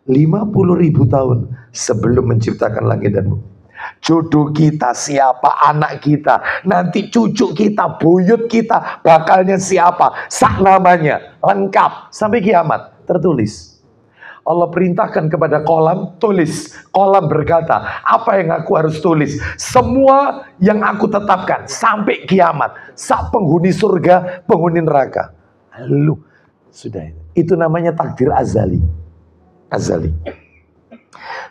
50.000 tahun sebelum menciptakan langit dan bumi. Jodoh kita siapa, anak kita, nanti cucu kita, buyut kita, bakalnya siapa, sak namanya, lengkap sampai kiamat, tertulis. Allah perintahkan kepada kolam, tulis. Kolam berkata, apa yang aku harus tulis? Semua yang aku tetapkan sampai kiamat. Sak penghuni surga, penghuni neraka. Lalu Sudah itu namanya takdir azali. Azali.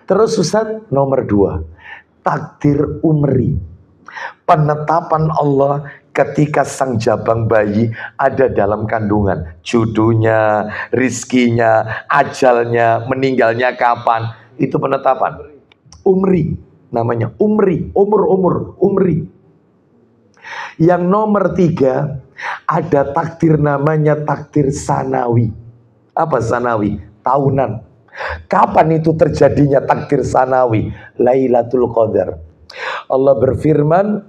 Terus Ustaz, nomor 2, takdir umri. Penetapan Allah ketika sang jabang bayi ada dalam kandungan. Judunya, rizkinya, ajalnya, meninggalnya kapan. Itu penetapan. Umri namanya. Umri, umri. Yang nomor 3, ada takdir namanya takdir sanawi. Apa sanawi? Tahunan. Kapan itu terjadinya takdir sanawi? Lailatul Qadar. Allah berfirman,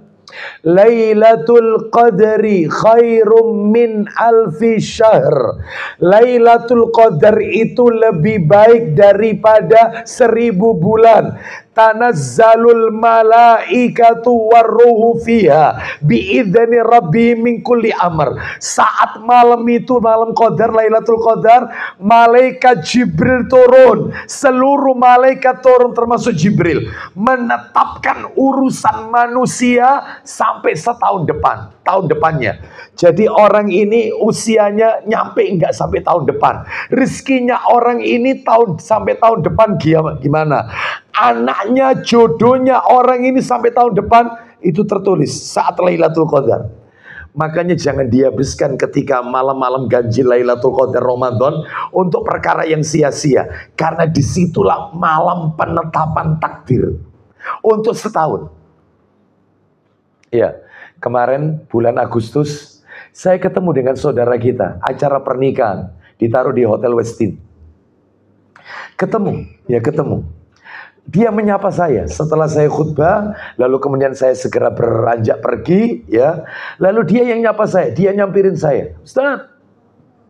Lailatul Qadri khairum min alfi syahr. Lailatul Qadar itu lebih baik daripada 1000 bulan. Tanazzalul malaikatu warruhu fiha biidzani rabbi min kulli amr. Saat malam itu, malam Qadar, Lailatul Qadar, malaikat Jibril turun. Seluruh malaikat turun termasuk Jibril, menetapkan urusan manusia sampai setahun depan, tahun depannya. Jadi orang ini usianya nyampe enggak sampai tahun depan. Rizkinya orang ini sampai tahun depan gimana? Anaknya, jodohnya orang ini sampai tahun depan itu tertulis saat Lailatul Qadar. Makanya jangan dihabiskan ketika malam-malam ganjil Lailatul Qadar Ramadan untuk perkara yang sia-sia. Karena disitulah malam penetapan takdir untuk setahun. Ya, kemarin bulan Agustus saya ketemu dengan saudara kita, acara pernikahan ditaruh di Hotel Westin. Ketemu. Dia menyapa saya setelah saya khutbah, lalu kemudian saya segera beranjak pergi, ya. Lalu dia yang nyapa saya, dia nyampirin saya. Ustaz,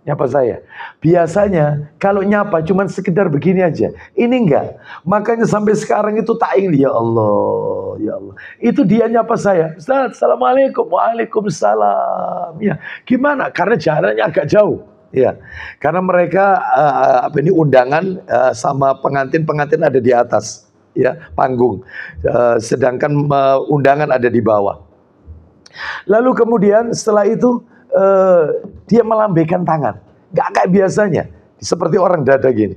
nyapa saya. Biasanya kalau nyapa cuman sekedar begini aja. Ini enggak. Makanya sampai sekarang itu tak ingin, ya Allah, ya Allah. Itu dia nyapa saya. Ustaz, assalamualaikum. Waalaikumsalam. Ya, gimana? Karena jaraknya agak jauh. Ya, karena mereka ini undangan sama pengantin ada di atas, ya, panggung. Sedangkan undangan ada di bawah. Lalu kemudian setelah itu dia melambaikan tangan, nggak kayak biasanya, seperti orang dada gini,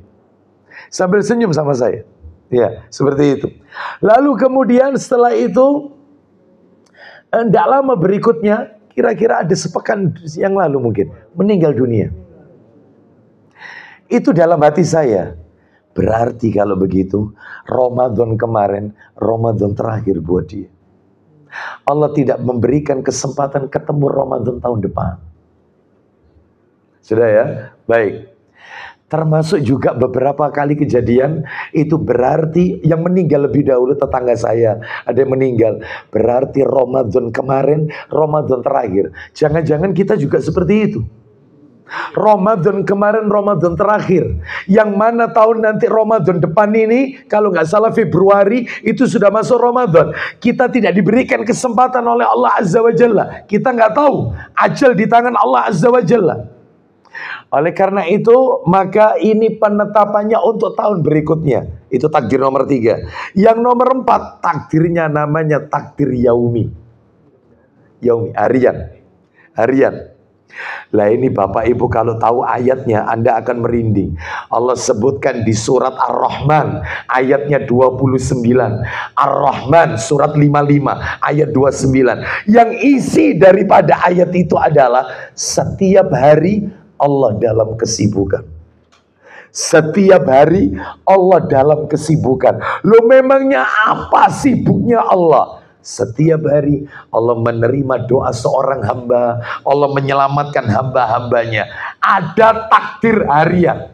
sambil senyum sama saya. Ya, seperti itu. Lalu kemudian setelah itu, tidak lama berikutnya, kira-kira ada sepekan yang lalu mungkin, meninggal dunia. Itu dalam hati saya, berarti kalau begitu, Ramadan kemarin, Ramadan terakhir buat dia. Allah tidak memberikan kesempatan ketemu Ramadan tahun depan. Sudah ya? Baik. Termasuk juga beberapa kali kejadian, itu berarti yang meninggal lebih dahulu tetangga saya, ada yang meninggal. Berarti Ramadan kemarin, Ramadan terakhir. Jangan-jangan kita juga seperti itu. Ramadan kemarin, Ramadan terakhir. Yang mana tahun nanti Ramadan depan ini, kalau nggak salah Februari, itu sudah masuk Ramadan. Kita tidak diberikan kesempatan oleh Allah Azza wa Jalla. Kita nggak tahu. Ajal di tangan Allah Azza wa Jalla. Oleh karena itu, maka ini penetapannya untuk tahun berikutnya. Itu takdir nomor 3. Yang nomor 4, takdirnya namanya takdir yaumi. Yaumi, harian. Lah ini Bapak Ibu kalau tahu ayatnya Anda akan merinding. Allah sebutkan di surat Ar-Rahman ayatnya 29. Ar-Rahman surat 55 ayat 29. Yang isi daripada ayat itu adalah setiap hari Allah dalam kesibukan. Setiap hari Allah dalam kesibukan. Loh memangnya apa sibuknya Allah? Setiap hari Allah menerima doa seorang hamba. Allah menyelamatkan hamba-hambanya. Ada takdir harian.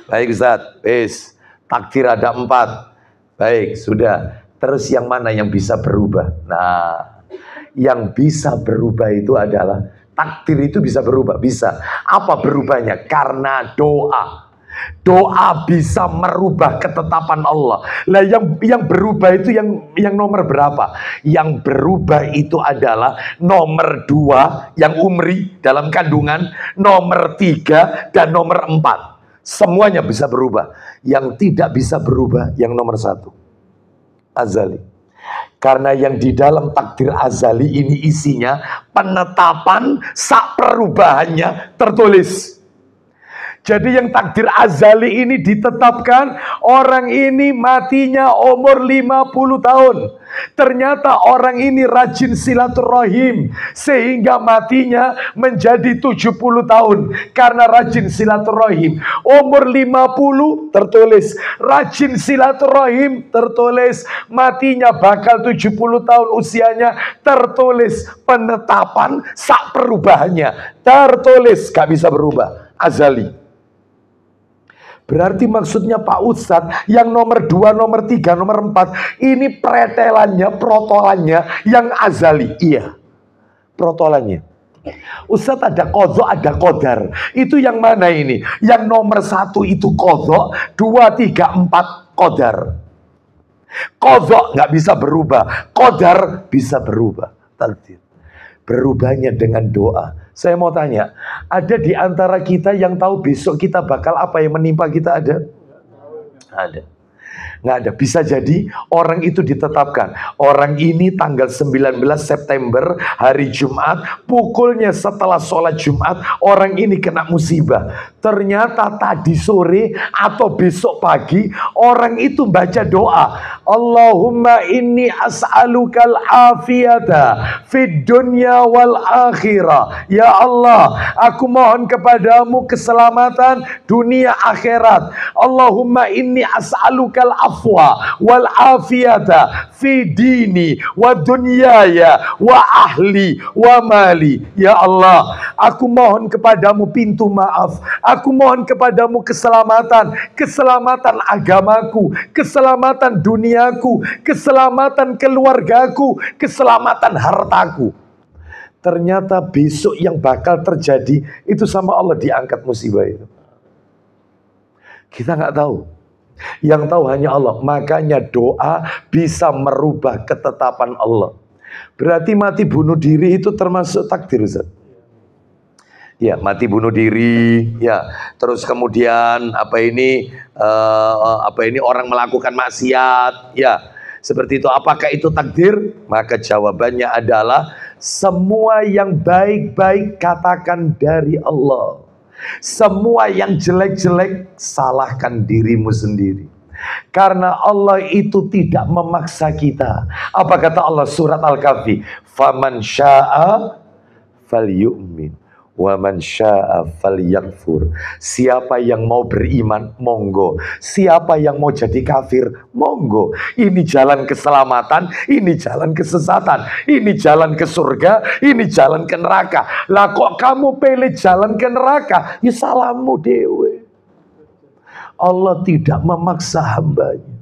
Baik Ustaz, takdir ada 4. Baik, sudah. Terus yang mana yang bisa berubah? Nah, yang bisa berubah itu adalah takdir itu bisa berubah, bisa. Apa berubahnya? Karena doa. Doa bisa merubah ketetapan Allah. Lah yang berubah itu yang nomor berapa? Yang berubah itu adalah nomor 2 yang umri dalam kandungan, nomor 3 dan nomor 4. Semuanya bisa berubah. Yang tidak bisa berubah yang nomor 1, azali. Karena yang di dalam takdir azali ini isinya penetapan sak perubahannya tertulis. Jadi yang takdir azali ini ditetapkan orang ini matinya umur 50 tahun. Ternyata orang ini rajin silaturahim sehingga matinya menjadi 70 tahun karena rajin silaturahim. Umur 50 tertulis rajin silaturahim, tertulis matinya bakal 70 tahun usianya, tertulis penetapan sak perubahannya, tertulis gak bisa berubah, azali. Berarti maksudnya Pak Ustadz yang nomor 2, nomor 3, nomor 4 ini pretelannya, protolannya yang azali. Iya, protolannya. Ustadz ada qadha, ada qadar. Itu yang mana ini? Yang nomor 1 itu qadha, 2, 3, 4 qadar. Qadha nggak bisa berubah, qadar bisa berubah. Takdir. Berubahnya dengan doa. Saya mau tanya, ada di antara kita yang tahu besok kita bakal apa yang menimpa kita ada? Ada. Nggak ada. Bisa jadi orang itu ditetapkan. Orang ini tanggal 19 September hari Jumat, pukulnya setelah sholat Jumat, orang ini kena musibah. Ternyata tadi sore atau besok pagi orang itu baca doa, Allahumma inni as'alukal afiyata fid dunya wal akhirah. Ya Allah, aku mohon kepadamu keselamatan dunia akhirat. Allahumma inni as'alukal afwa wal afiyata fi dini wa dunyaya wa ahli wa mali. Ya Allah, aku mohon kepadamu pintu maaf. Aku mohon kepadamu keselamatan, keselamatan agamaku, keselamatan duniaku, keselamatan keluargaku, keselamatan hartaku. Ternyata besok yang bakal terjadi itu sama Allah diangkat musibah itu. Kita nggak tahu. Yang tahu hanya Allah. Makanya doa bisa merubah ketetapan Allah. Berarti mati bunuh diri itu termasuk takdir, Ustaz? Ya, mati bunuh diri, ya. Terus kemudian apa ini orang melakukan maksiat, ya. Seperti itu. Apakah itu takdir? Maka jawabannya adalah semua yang baik-baik katakan dari Allah. Semua yang jelek-jelek salahkan dirimu sendiri. Karena Allah itu tidak memaksa kita. Apa kata Allah surat Al-Kahfi? Faman syaa falyu'min wa man syaa falyakfur. Siapa yang mau beriman, monggo. Siapa yang mau jadi kafir, monggo. Ini jalan keselamatan, ini jalan kesesatan. Ini jalan ke surga, ini jalan ke neraka. Lah kok kamu pilih jalan ke neraka? Ya salahmu dewe. Allah tidak memaksa hambanya.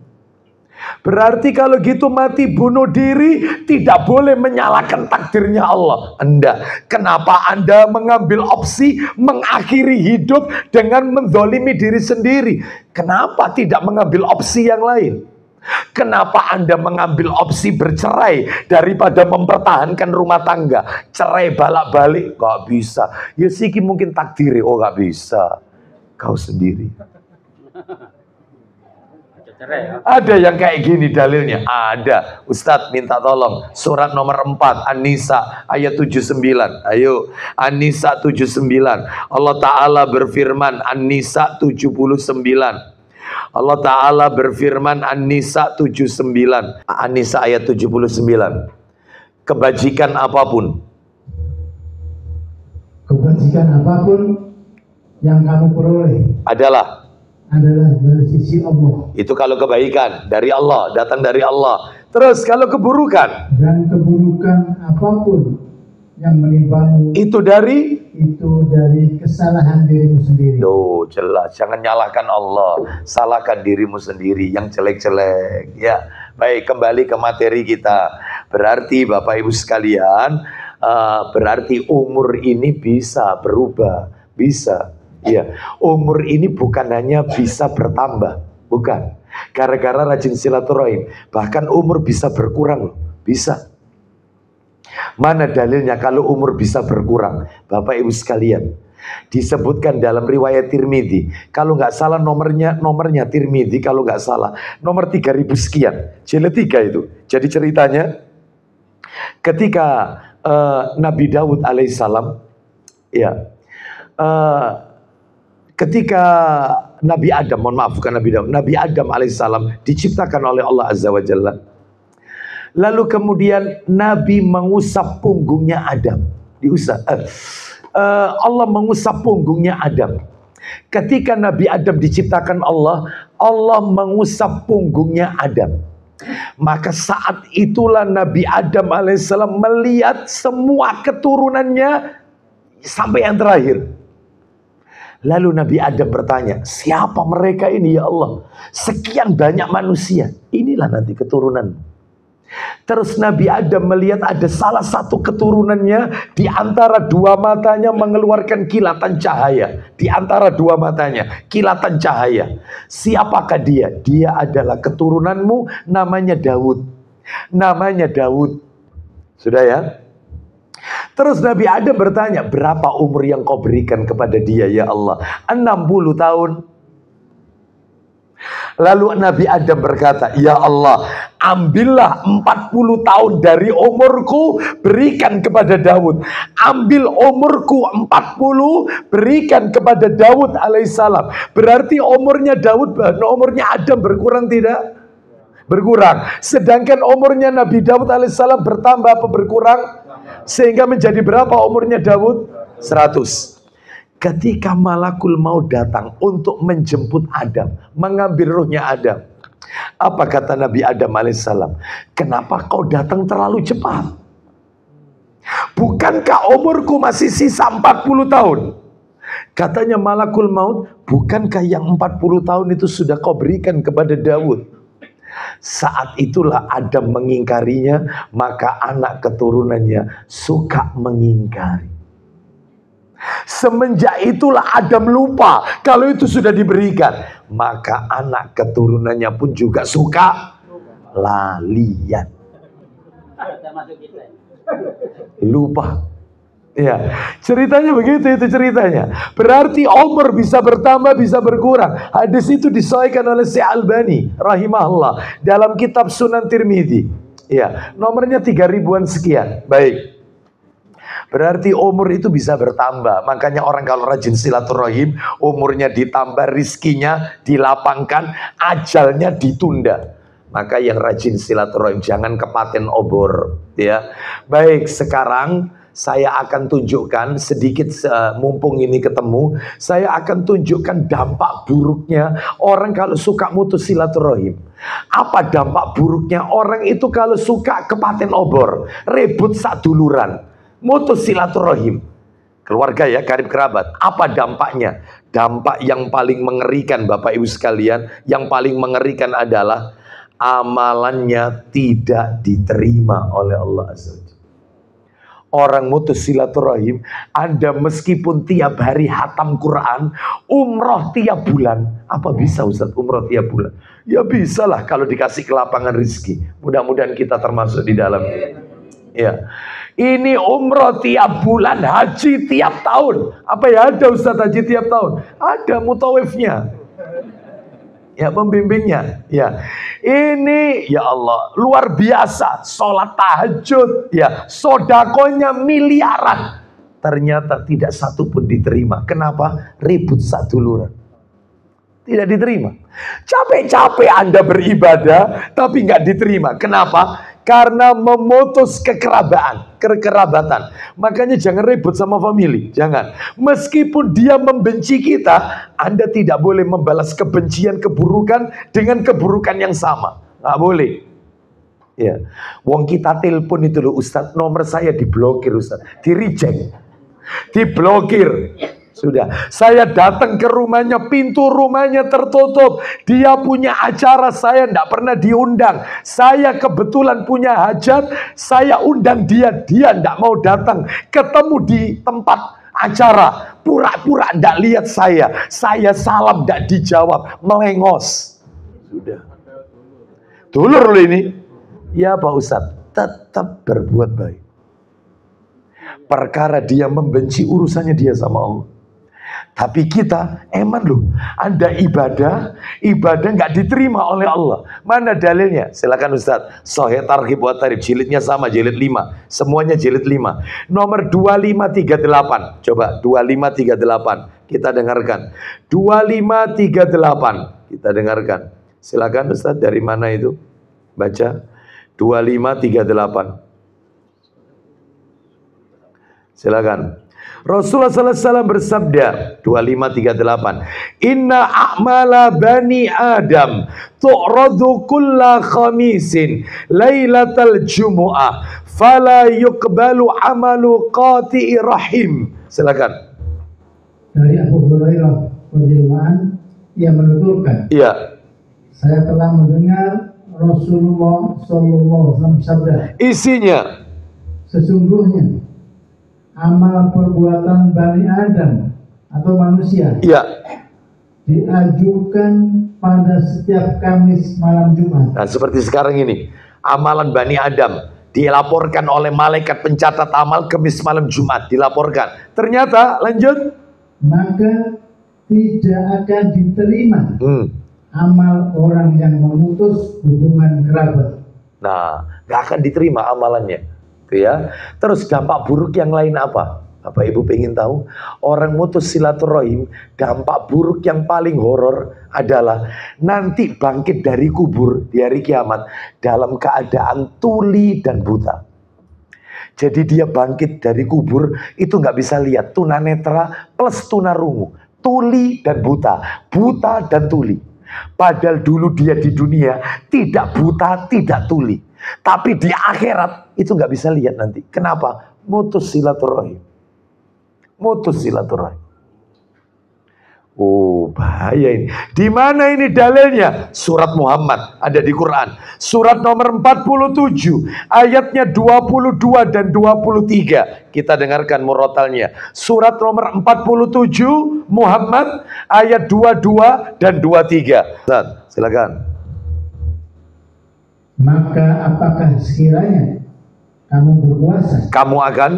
Berarti kalau gitu mati bunuh diri tidak boleh menyalahkan takdirnya Allah. Anda, kenapa Anda mengambil opsi mengakhiri hidup dengan menzalimi diri sendiri? Kenapa tidak mengambil opsi yang lain? Kenapa Anda mengambil opsi bercerai daripada mempertahankan rumah tangga? Cerai balak-balik, gak bisa. Ya siki mungkin takdiri, oh gak bisa. Kau sendiri. Ada yang kayak gini dalilnya? Ada. Ustadz minta tolong. Surat nomor 4 An-Nisa ayat 79. Ayo, An-Nisa 79. Allah Ta'ala berfirman, An-Nisa 79. Allah Ta'ala berfirman, An-Nisa 79. An-Nisa ayat 79. Kebajikan apapun yang kamu peroleh adalah dari sisi Allah. Itu kalau kebaikan dari Allah, datang dari Allah. Terus kalau keburukan, dan keburukan apapun yang menimpamu itu dari kesalahan dirimu sendiri. Tuh jelas, jangan nyalahkan Allah, salahkan dirimu sendiri yang jelek-jelek. Ya, baik, kembali ke materi kita. Berarti Bapak Ibu sekalian, berarti umur ini bisa berubah, bisa. Ya, umur ini bukan hanya bisa bertambah, bukan. Gara-gara rajin silaturahim, bahkan umur bisa berkurang loh, bisa. Mana dalilnya kalau umur bisa berkurang? Bapak Ibu sekalian, Disebutkan dalam riwayat Tirmidzi, kalau nggak salah nomornya Tirmidzi, kalau nggak salah nomor 3000 sekian, jilid 3 itu. Jadi ceritanya ketika Nabi Daud alaihissalam, ya, ketika Nabi Adam, mohon maaf bukan Nabi Daud, Nabi Adam alaihissalam diciptakan oleh Allah Azza wa Jalla. Lalu kemudian Nabi mengusap punggungnya Adam, Allah mengusap punggungnya Adam. Ketika Nabi Adam diciptakan Allah, Allah mengusap punggungnya Adam. Maka saat itulah Nabi Adam alaihissalam melihat semua keturunannya sampai yang terakhir. Lalu Nabi Adam bertanya, siapa mereka ini ya Allah? Sekian banyak manusia, inilah nanti keturunanmu. Terus Nabi Adam melihat ada salah satu keturunannya di antara dua matanya mengeluarkan kilatan cahaya. Di antara dua matanya, kilatan cahaya. Siapakah dia? Dia adalah keturunanmu, namanya Daud. Namanya Daud. Sudah ya? Terus Nabi Adam bertanya, berapa umur yang kau berikan kepada dia ya Allah? 60 tahun. Lalu Nabi Adam berkata, ya Allah, ambillah 40 tahun dari umurku, berikan kepada Daud. Ambil umurku 40, berikan kepada Daud alaihissalam. Berarti umurnya Adam berkurang tidak? Berkurang. Sedangkan umurnya Nabi Daud alaihissalam bertambah apa berkurang? Sehingga menjadi berapa umurnya Daud? 100. Ketika malakul maut datang untuk menjemput Adam, mengambil ruhnya Adam, apa kata Nabi Adam alaihissalam? Kenapa kau datang terlalu cepat? Bukankah umurku masih sisa 40 tahun? Katanya malakul maut, bukankah yang 40 tahun itu sudah kau berikan kepada Daud? Saat itulah Adam mengingkarinya, maka anak keturunannya suka mengingkari. Semenjak itulah Adam lupa kalau itu sudah diberikan, maka anak keturunannya pun juga suka lalian, lupa. Ya, ceritanya begitu, itu ceritanya. Berarti umur bisa bertambah, bisa berkurang. Hadis itu disahihkan oleh Syekh Albani rahimahullah dalam kitab Sunan Tirmidzi. Ya, nomornya 3000-an sekian. Baik. Berarti umur itu bisa bertambah. Makanya orang kalau rajin silaturahim, umurnya ditambah, rizkinya dilapangkan, ajalnya ditunda. Maka yang rajin silaturahim jangan kepaten obor, ya. Baik, sekarang saya akan tunjukkan sedikit, mumpung ini ketemu, saya akan tunjukkan dampak buruknya orang kalau suka mutus silaturahim. Apa dampak buruknya orang itu kalau suka kepaten obor, rebut saduluran, mutus silaturahim, keluarga ya, karib kerabat. Apa dampaknya? Dampak yang paling mengerikan Bapak Ibu sekalian, yang paling mengerikan adalah amalannya tidak diterima oleh Allah Azza wa Jalla. Orang mutus silaturahim, Anda meskipun tiap hari hatam Quran, umroh tiap bulan. Apa bisa Ustaz umroh tiap bulan? Ya bisalah kalau dikasih kelapangan rizki. Mudah-mudahan kita termasuk di dalamnya. Ya. Ini umroh tiap bulan, haji tiap tahun. Apa ya ada Ustaz haji tiap tahun? Ada mutawifnya, ya, pembimbingnya. Ya, ini ya Allah luar biasa. Sholat tahajud, ya, sodakonya miliaran. Ternyata tidak satu pun diterima. Kenapa? Ribut saduluran, tidak diterima. Capek-capek Anda beribadah tapi nggak diterima. Kenapa? Karena memutus kekerabatan. Makanya jangan ribut sama family, jangan. Meskipun dia membenci kita, Anda tidak boleh membalas kebencian, keburukan dengan keburukan yang sama. Nggak boleh. Ya, wong kita telepon itu loh Ustaz, nomor saya diblokir Ustaz, di-reject, diblokir. Sudah, saya datang ke rumahnya, pintu rumahnya tertutup. Dia punya acara, saya tidak pernah diundang. Saya kebetulan punya hajat, saya undang dia, dia tidak mau datang. Ketemu di tempat acara, pura-pura tidak lihat saya. Saya salam tidak dijawab, melengos. Sudah. Dulur loh ini. Ya Pak Ustadz, tetap berbuat baik. Perkara dia membenci, urusannya dia sama Allah. Tapi kita eman loh, Anda ibadah nggak diterima oleh Allah. Mana dalilnya? Silakan Ustadz. Sahih Targhib wa Tarhib, jilidnya sama, jilid 5. Semuanya jilid 5. Nomor 2538. Coba 2538. Kita dengarkan. 2538. Kita dengarkan. Silakan Ustadz, dari mana itu? Baca 2538. Silakan. Rasulullah SAW bersabda 2538, Inna a'mala bani Adam tu'radu kulla khamisin lailatal jumu'ah fala yuqbalu amalu qati'i rahim. Silakan. Dari Abu Hurairah radhiyallahu anhu, ia menuturkan, Iya. saya telah mendengar Rasulullah SAW bersabda, Isinya, sesungguhnya amal perbuatan Bani Adam atau manusia iya, diajukan pada setiap Kamis malam Jumat. nah seperti sekarang ini, amalan Bani Adam dilaporkan oleh malaikat pencatat amal Kamis malam Jumat, dilaporkan. Ternyata, lanjut, Maka tidak akan diterima amal orang yang memutus hubungan kerabat. Nah, nggak akan diterima amalannya. Ya. Terus dampak buruk yang lain apa? Bapak Ibu pengen tahu? Orang mutus silaturahim, dampak buruk yang paling horor adalah nanti bangkit dari kubur di hari kiamat dalam keadaan tuli dan buta. Jadi dia bangkit dari kubur itu nggak bisa lihat, tunanetra plus tunarungu, tuli dan buta, buta dan tuli. Padahal dulu dia di dunia tidak buta, tidak tuli. Tapi di akhirat itu nggak bisa lihat nanti. Kenapa? Mutus silaturahim. Mutus silaturahim. Oh, bahaya ini. Di mana ini dalilnya? Surat Muhammad ada di Quran. Surat nomor 47, ayatnya 22 dan 23. Kita dengarkan murotalnya. Surat nomor 47 Muhammad ayat 22 dan 23. Ustaz, silakan. Maka apakah sekiranya kamu berkuasa, kamu akan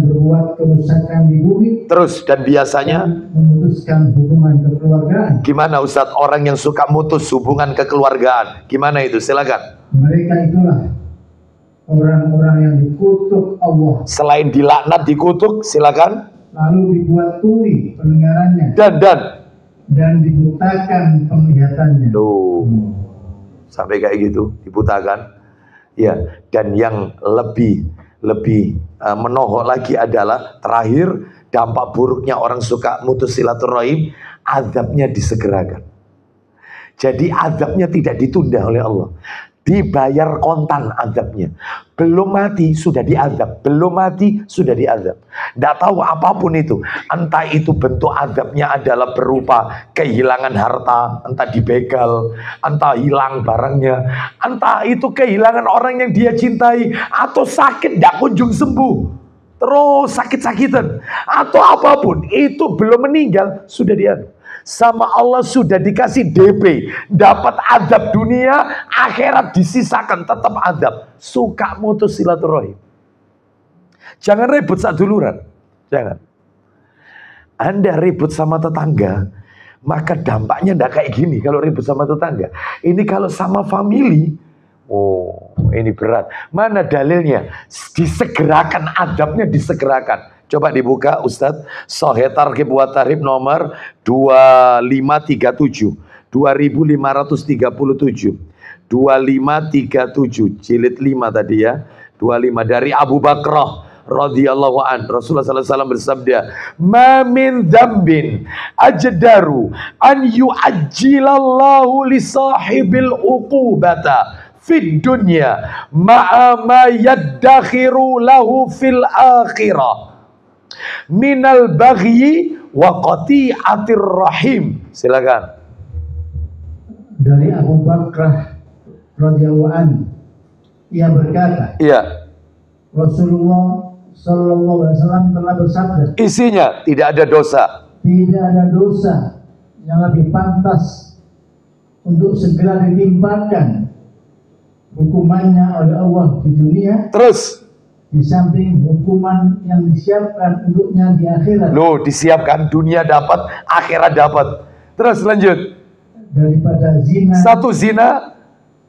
berbuat kerusakan di bumi, terus dan biasanya memutuskan hubungan kekeluargaan. Gimana Ustadz orang yang suka mutus hubungan kekeluargaan? Gimana itu? Silakan. Mereka itulah orang-orang yang dikutuk Allah. Selain dilaknat, dikutuk, silakan. Lalu dibuat tuli pendengarannya dan dibutakan penglihatannya. Tuh. Sampai kayak gitu, dibutakan. Ya, dan yang lebih menohok lagi adalah terakhir, dampak buruknya orang suka mutus silaturahim, azabnya disegerakan. Jadi azabnya tidak ditunda oleh Allah, dibayar kontan azabnya. Belum mati sudah diazab, belum mati sudah diazab. Tidak tahu apapun itu, entah itu bentuk azabnya adalah berupa kehilangan harta, entah dibegal, entah hilang barangnya, entah itu kehilangan orang yang dia cintai, atau sakit tidak kunjung sembuh, terus sakit-sakitan, atau apapun itu belum meninggal sudah diazab. Sama Allah sudah dikasih DP, dapat azab dunia, akhirat disisakan tetap azab. Suka mutus silaturahim. Jangan ribut saat duluran, jangan. Anda ribut sama tetangga, maka dampaknya tidak kayak gini kalau ribut sama tetangga. Ini kalau sama family, oh ini berat. Mana dalilnya? Disegerakan azabnya, disegerakan. Coba dibuka Ustadz, Sahih Targhib wa Tarhib nomor 2537, 2537, 2537, jilid 5 tadi ya, 25 dari Abu Bakrah radhiyallahu an. Rasulullah SAW bersabda, "Ma min dzambin ajdaru an yu'ajjilallahu li sahibil uqubata fid dunya ma'a ma yaddakhiru lahu fil akhirah minal baghi wa qati'atir rahim." Silakan. Dari Abu Bakrah radhiyallahu anhu, ia berkata, Iya. Rasulullah sallallahu alaihi wasallam telah bersabda, Isinya tidak ada dosa. tidak ada dosa yang lebih pantas untuk segera ditimpakan hukumannya oleh Allah di dunia, Terus Di samping hukuman yang disiapkan untuknya di akhirat. Loh, disiapkan dunia dapat, akhirat dapat. Terus lanjut. Daripada zina. Satu zina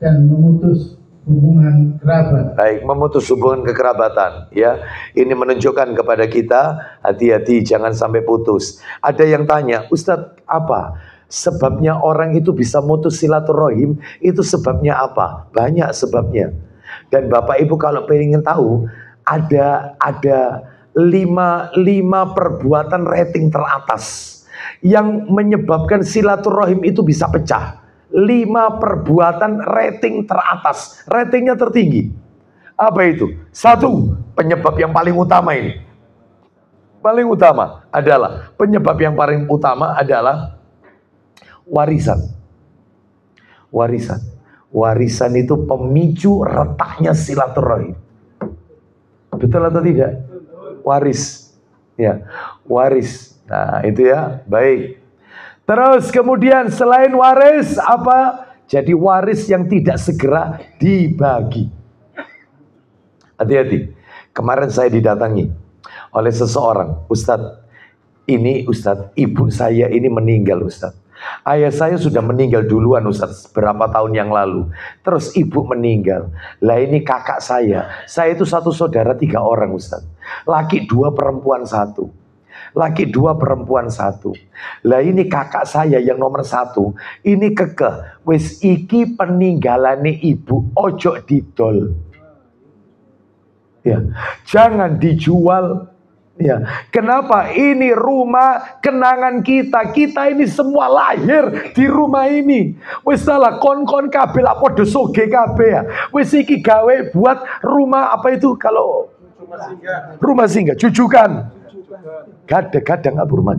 dan memutus hubungan kerabat. Baik, memutus hubungan kekerabatan, ya. Ini menunjukkan kepada kita hati-hati jangan sampai putus. Ada yang tanya, Ustadz, apa sebabnya orang itu bisa mutus silaturahim? Itu sebabnya apa? Banyak sebabnya. Dan Bapak Ibu kalau pengen tahu, ada 5 perbuatan rating teratas yang menyebabkan silaturahim itu bisa pecah. 5 perbuatan rating teratas, ratingnya tertinggi. Apa itu? 1, penyebab yang paling utama ini. Paling utama adalah, penyebab yang paling utama adalah warisan. Warisan. Warisan itu pemicu retaknya silaturahim. Betul atau tidak? Waris. Ya, waris. Nah, itu ya, baik. Terus kemudian selain waris apa? Jadi waris yang tidak segera dibagi. Hati-hati. Kemarin saya didatangi oleh seseorang, Ustadz, ibu saya ini meninggal, Ustadz. Ayah saya sudah meninggal duluan, Ustadz, berapa tahun yang lalu. Terus ibu meninggal. Lah ini kakak saya itu satu saudara 3 orang, Ustadz. Laki 2, perempuan 1. Laki 2, perempuan 1. Lah ini kakak saya yang nomor 1, ini kekeh, wis iki peninggalane ibu, ojo didol. Ya, jangan dijual. Ya, kenapa? Ini rumah kenangan kita. Kita ini semua lahir di rumah ini. Wis salah kon-kon kabeh lak padha soge kabeh ya. Wis iki gawe buat rumah apa itu kalau rumah singgah, jujukan. Gadang apa rumah?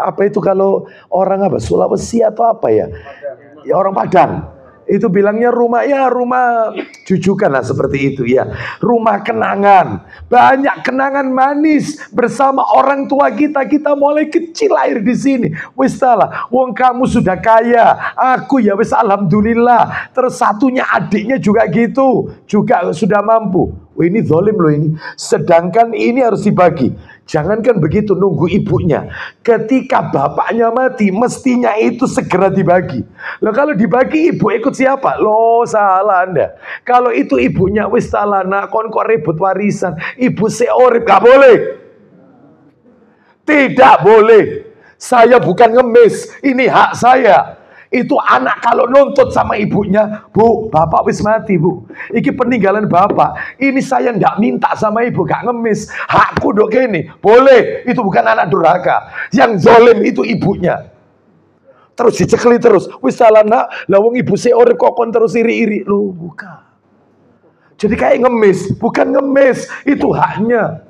Apa itu kalau orang apa? Sulawesi atau apa ya? Ya orang Padang. Itu bilangnya rumah, ya rumah jujukan lah seperti itu ya. Rumah kenangan. Banyak kenangan manis bersama orang tua kita. Kita mulai kecil lahir di sini. Wis salah, wong kamu sudah kaya. Aku ya wis alhamdulillah. Terus satunya adiknya juga gitu. Juga sudah mampu. Oh, ini zalim loh ini. Sedangkan ini harus dibagi. Jangankan begitu nunggu ibunya. Ketika bapaknya mati, mestinya itu segera dibagi. Loh kalau dibagi ibu ikut siapa? Loh salah Anda. Kalau itu ibunya wis salah nak kon kok ribut warisan. Ibu seorip gak boleh. Tidak boleh. Saya bukan ngemis. Ini hak saya. Itu anak kalau nuntut sama ibunya, Bu, bapak wis mati, Bu. Iki peninggalan bapak. Ini saya ndak minta sama ibu, gak ngemis. Hakku dok ini. Boleh, itu bukan anak durhaka. Yang zalim itu ibunya. Terus dicekli terus. Wis salah nak, lawang ibu seorang kokon terus iri-iri. Loh, bukan. Jadi kayak ngemis, bukan ngemis. Itu haknya.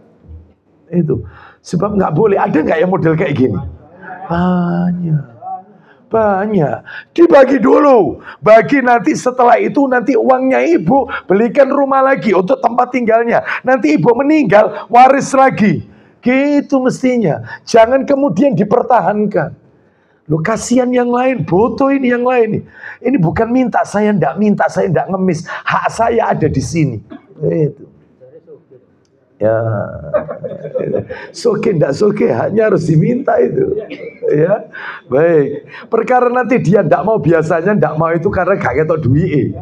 Itu. Sebab nggak boleh. Ada nggak yang model kayak gini? Banyak. Dibagi dulu. Bagi nanti setelah itu nanti uangnya ibu belikan rumah lagi untuk tempat tinggalnya. Nanti ibu meninggal waris lagi. Gitu mestinya. Jangan kemudian dipertahankan. Loh kasihan yang lain, bodoh ini yang lain. Ini bukan minta, saya ndak ngemis. Hak saya ada di sini. Itu. Ya, soke ndak soke haknya harus diminta itu, ya. Baik, perkara nanti dia ndak mau, biasanya ndak mau itu karena gak ketok duit.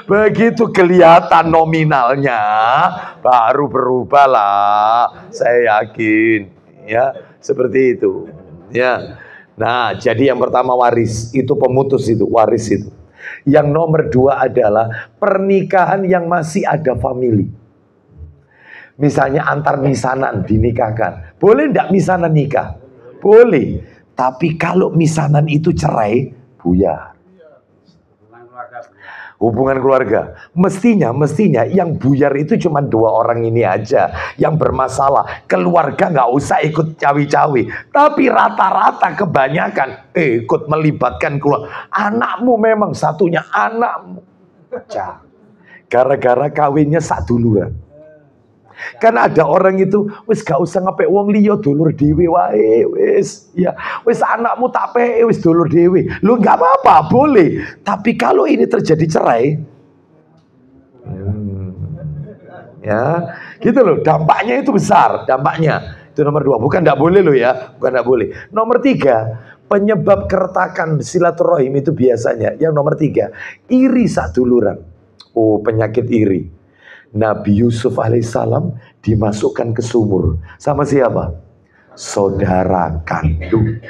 Begitu kelihatan nominalnya, baru berubah lah. Saya yakin, ya seperti itu, ya. Nah, jadi yang pertama waris itu pemutus itu, waris itu. Yang nomor 2 adalah pernikahan yang masih ada famili. Misalnya antar misanan dinikahkan. Boleh enggak misanan nikah? Boleh. Tapi kalau misanan itu cerai, buyar. Hubungan keluarga. Mestinya yang buyar itu cuma 2 orang ini aja. Yang bermasalah. Keluarga nggak usah ikut cawi-cawi. Tapi rata-rata kebanyakan ikut melibatkan keluarga. Anakmu memang satunya anakmu. Pecah. Gara-gara kawinnya sak duluan. Kan ada orang itu wis gak usah ngepek wong liya dulur dhewe wae wis ya wis anakmu tak peke wis dulur dhewe. Lu nggak apa-apa boleh, tapi kalau ini terjadi cerai Ya, gitu loh. Dampaknya itu besar, dampaknya. Itu nomor 2. Bukan tidak boleh loh ya, bukan tidak boleh. Nomor 3, penyebab keretakan silaturahim itu biasanya. Yang nomor 3, iri saduluran. Oh, penyakit iri. Nabi Yusuf alaihissalam dimasukkan ke sumur. Sama siapa? Saudara kandung.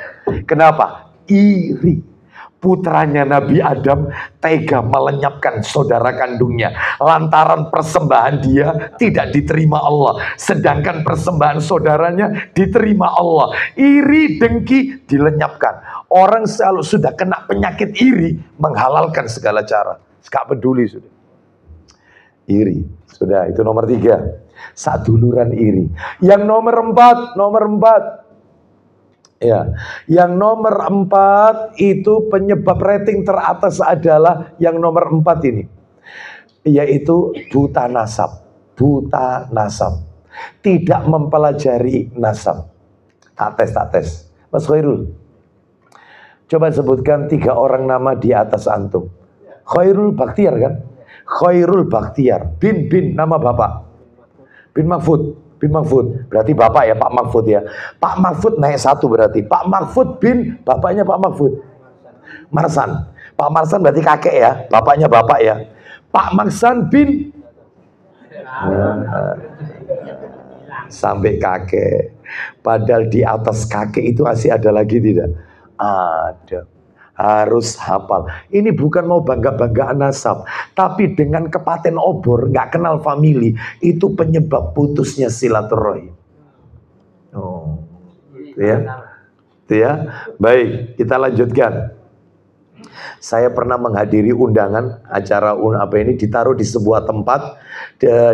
Kenapa? Iri. Putranya Nabi Adam tega melenyapkan saudara kandungnya lantaran persembahan dia tidak diterima Allah, sedangkan persembahan saudaranya diterima Allah. Iri, dengki dilenyapkan. Orang selalu sudah kena penyakit iri menghalalkan segala cara, gak peduli sudah. Iri, sudah itu nomor 3. Saduluran iri. Yang nomor 4, ya, yang nomor 4 itu penyebab rating teratas adalah yang nomor 4 ini, yaitu buta nasab. Buta nasab, tidak mempelajari nasab. Tak tes. Mas Khairul, coba sebutkan 3 orang nama di atas antum. Khairul Bakhtiar kan? Khairul Bakhtiar bin nama bapak. Bin Mahfud, berarti bapak ya, Pak Mahfud ya. Pak Mahfud naik 1 berarti. Pak Mahfud bin bapaknya Pak Mahfud. Marsan. Pak Marsan berarti kakek ya, bapaknya bapak ya. Pak Marsan bin sampai kakek. Padahal di atas kakek itu masih ada lagi tidak? Ada. Harus hafal. Ini bukan mau bangga-banggaan nasab, tapi dengan kepaten obor, nggak kenal famili, itu penyebab putusnya silaturahim. Oh, itu ya. Baik, kita lanjutkan. Saya pernah menghadiri undangan acara ditaruh di sebuah tempat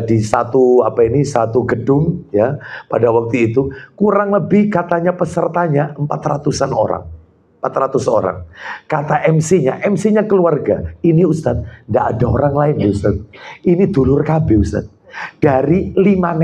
di satu gedung ya. Pada waktu itu kurang lebih katanya pesertanya 400-an orang. 400 orang. Kata MC-nya keluarga. Ini Ustadz, tidak ada orang lain Ustadz. Ini dulur KB Ustadz. Dari 5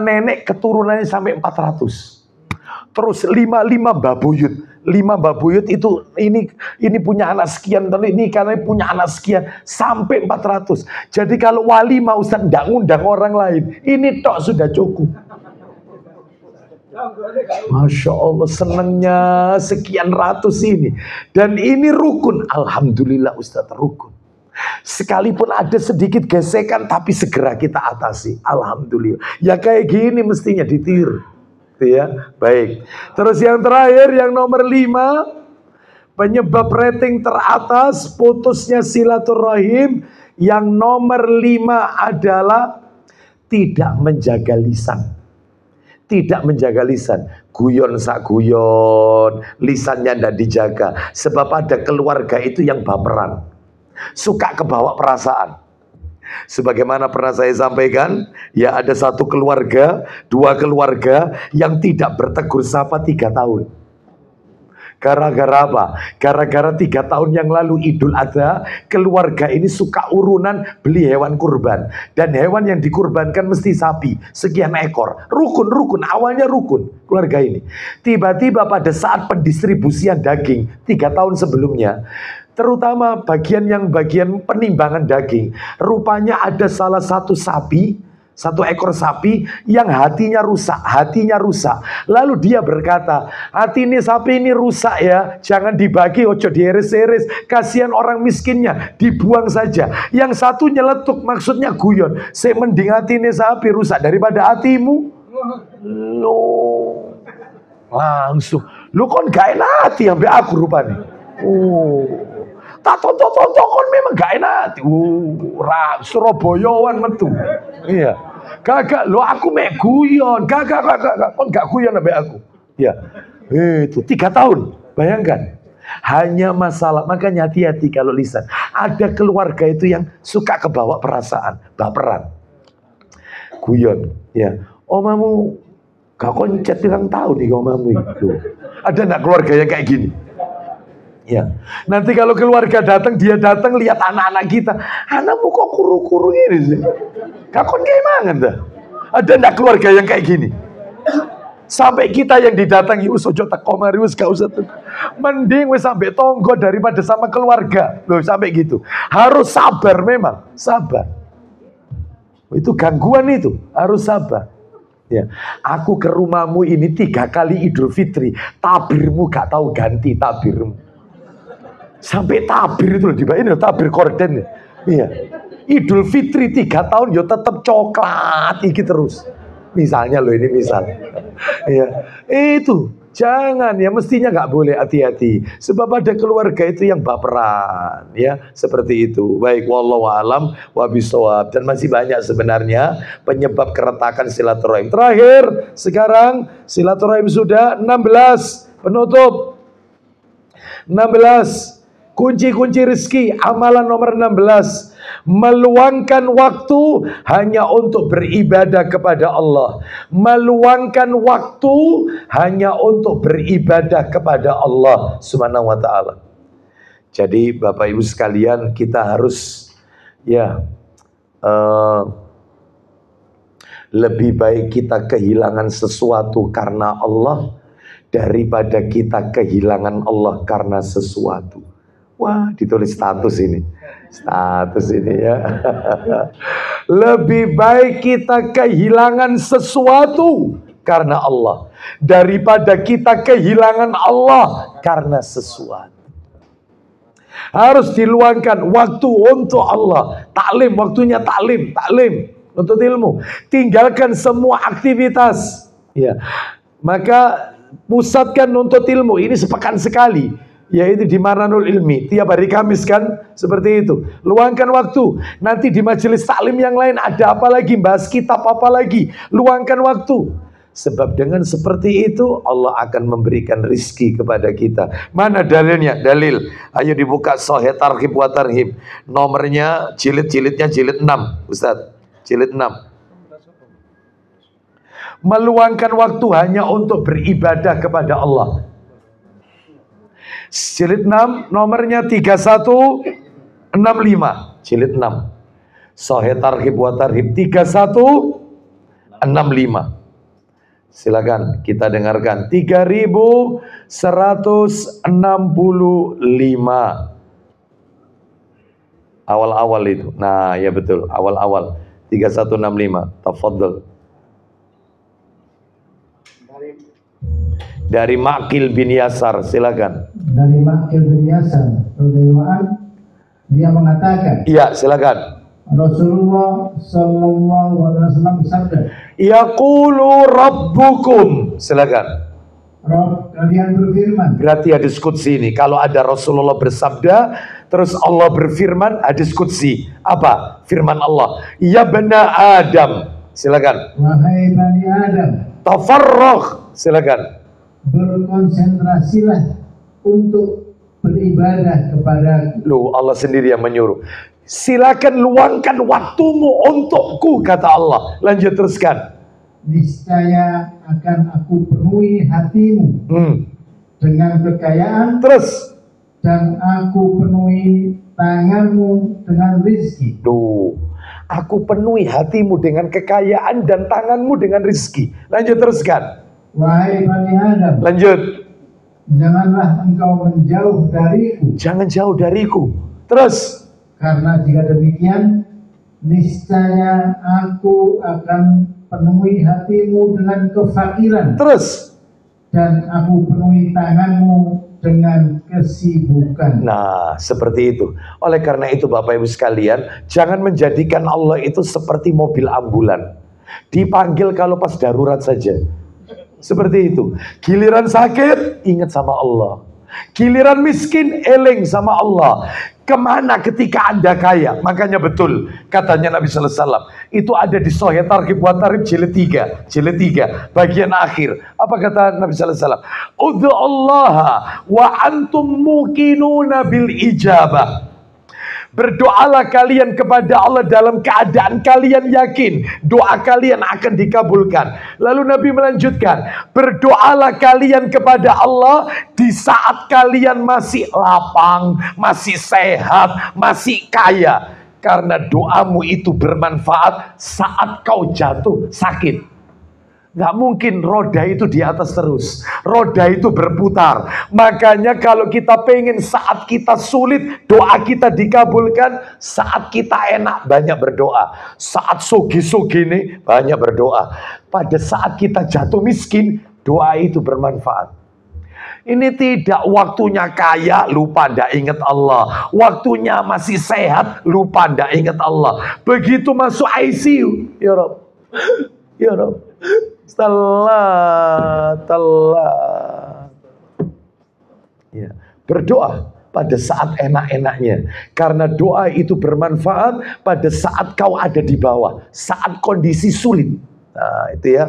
nenek keturunannya sampai 400. Terus 5 mbah buyut. 5 mbah buyut itu ini punya anak sekian, ini karena punya anak sekian sampai 400. Jadi kalau walimah Ustadz tidak ngundang orang lain. Ini tok sudah cukup. Masya Allah, senangnya sekian ratus ini. Dan ini rukun. Alhamdulillah Ustadz, rukun. Sekalipun ada sedikit gesekan, tapi segera kita atasi. Alhamdulillah. Ya kayak gini mestinya ditiru. Ya, baik. Terus yang terakhir, yang nomor 5, penyebab rating teratas putusnya silaturahim. Yang nomor 5 adalah tidak menjaga lisan. Tidak menjaga lisan, guyon sak guyon, lisannya tidak dijaga. Sebab ada keluarga itu yang baperan, suka kebawa perasaan. Sebagaimana pernah saya sampaikan, ya ada 1 keluarga, 2 keluarga yang tidak bertegur sapa 3 tahun. Gara-gara apa? Gara-gara 3 tahun yang lalu Idul Adha, keluarga ini suka urunan beli hewan kurban. Dan hewan yang dikurbankan mesti sapi, sekian ekor. Rukun, awalnya rukun keluarga ini. Tiba-tiba pada saat pendistribusian daging 3 tahun sebelumnya, terutama bagian penimbangan daging, rupanya ada salah satu sapi, 1 ekor sapi yang hatinya rusak. Lalu dia berkata, hati ini sapi ini rusak ya, jangan dibagi, ojo dieres-eres, kasihan orang miskinnya, dibuang saja. Yang satu nyeletuk, maksudnya guyon, saya mending hati ini sapi rusak daripada hatimu. Loh, langsung, lu kon gak enak hati sampai aku rupanya. Tak tonton kon memang gak enak. Surabayawan metu. Iya. Gagak lo aku mek guyon. Gagak. Kon gak guyon sampai aku. Ya. Itu 3 tahun. Bayangkan. Hanya masalah, makanya hati-hati kalau lisan. Ada keluarga itu yang suka kebawa perasaan, baperan. Guyon, ya. Omamu gak koncet bilang tahu nih omamu itu. Ada enggak keluarga yang kayak gini? Ya, nanti kalau keluarga datang, dia datang lihat anak-anak kita, anakmu kok kuru-kuru ini sih? Kakon kayak mana dah? Ada enggak keluarga yang kayak gini? Sampai kita yang didatangi, ojo teko mari wis gak usah tuh. Mending wis sampai tonggo daripada sama keluarga. Loh, sampai gitu. Harus sabar memang, sabar. Itu gangguan itu, harus sabar. Ya, aku ke rumahmu ini 3 kali Idul Fitri, tabirmu gak tahu ganti tabirmu. Sampai tabir itu loh, dibayain loh, tabir korden. Iya. Idul Fitri 3 tahun ya tetap coklat iki terus. Misalnya loh, ini misal. Iya. Itu jangan, ya mestinya nggak boleh, hati-hati. Sebab ada keluarga itu yang baperan, ya seperti itu. Baik, wallahu alam wa bisawab. Dan masih banyak sebenarnya penyebab keretakan silaturahim. Terakhir, sekarang silaturahim sudah 16. Penutup 16. Kunci-kunci rezeki, amalan nomor 16. Meluangkan waktu hanya untuk beribadah kepada Allah. Meluangkan waktu hanya untuk beribadah kepada Allah Subhanahu wa ta'ala. Jadi Bapak Ibu sekalian, kita harus lebih baik kita kehilangan sesuatu karena Allah daripada kita kehilangan Allah karena sesuatu. Wah, ditulis status ini. Status ini ya. Lebih baik kita kehilangan sesuatu karena Allah daripada kita kehilangan Allah karena sesuatu. Harus diluangkan waktu untuk Allah. Taklim, waktunya taklim untuk ilmu. Tinggalkan semua aktivitas. Ya. Maka pusatkan untuk ilmu ini sepekan sekali. Yaitu di Maranul Ilmi, tiap hari Kamis kan, seperti itu. Luangkan waktu. Nanti di majelis taklim yang lain ada apa lagi, bahas kitab apa lagi. Luangkan waktu. Sebab dengan seperti itu Allah akan memberikan rizki kepada kita. Mana dalilnya? Dalil. Ayo dibuka Sahih Targhib wa Tarhib. Nomornya jilid-jilidnya jilid 6, Ustaz. Jilid 6. Meluangkan waktu hanya untuk beribadah kepada Allah. Jilid 6, nomornya 3165. Jilid 6. Sahih Targhib wa Tarhib 3165. Silakan kita dengarkan. 3165. Awal-awal itu. Nah, ya betul, awal-awal 3165. Tafadhol. Dari Ma'qil bin Yasar, silakan. Dari Ma'qil bin Yasar radhiyallahu anhu, dia mengatakan, iya, silakan. Rasulullah sallallahu alaihi wasallam bersabda, yaqulu rabbukum, silakan. Rabb kalian berfirman. Berarti hadis qudsi ini, kalau ada Rasulullah bersabda terus Allah berfirman, hadis qudsi. Apa? Firman Allah, ya bani Adam, silakan. Wahai bani Adam, tafarragh, silakan. Berkonsentrasilah untuk beribadah kepada-Ku. Loh, Allah sendiri yang menyuruh. Silakan luangkan waktumu untukku, kata Allah. Lanjut, teruskan. Niscaya akan aku penuhi hatimu dengan kekayaan. Terus. Dan aku penuhi tanganmu dengan rizki. Duh, aku penuhi hatimu dengan kekayaan dan tanganmu dengan rizki. Lanjut, teruskan. Wahai Bani Adam, lanjut. Janganlah engkau menjauh dariku. Jangan jauh dariku. Terus. Karena jika demikian, niscaya aku akan penuhi hatimu dengan kefakiran. Terus. Dan aku penuhi tanganmu dengan kesibukan. Nah, seperti itu. Oleh karena itu Bapak Ibu sekalian, jangan menjadikan Allah itu seperti mobil ambulan. Dipanggil kalau pas darurat saja. Seperti itu. Giliran sakit, ingat sama Allah. Giliran miskin, eling sama Allah. Kemana ketika Anda kaya? Makanya betul, katanya Nabi Sallallahu Alaihi Wasallam. Itu ada di Sahih Targhib wa Tarhib jilid 3. Jilid 3, bagian akhir. Apa kata Nabi Sallallahu Alaihi Wasallam? Udzu'allaha wa antum muqinuna bil ijabah. Berdoalah kalian kepada Allah dalam keadaan kalian yakin doa kalian akan dikabulkan. Lalu Nabi melanjutkan, berdoalah kalian kepada Allah di saat kalian masih lapang, masih sehat, masih kaya. Karena doamu itu bermanfaat saat kau jatuh sakit. Nggak mungkin roda itu di atas terus. Roda itu berputar. Makanya kalau kita pengen saat kita sulit, doa kita dikabulkan. Saat kita enak, banyak berdoa. Saat sugi-sugi nih, banyak berdoa. Pada saat kita jatuh miskin, doa itu bermanfaat. Ini tidak waktunya kaya, lupa ndak ingat Allah. Waktunya masih sehat, lupa ndak ingat Allah. Begitu masuk ICU, ya Rob, ya Rob, telat. Ya, berdoa pada saat enak-enaknya. Karena doa itu bermanfaat pada saat kau ada di bawah, saat kondisi sulit. Nah, itu ya.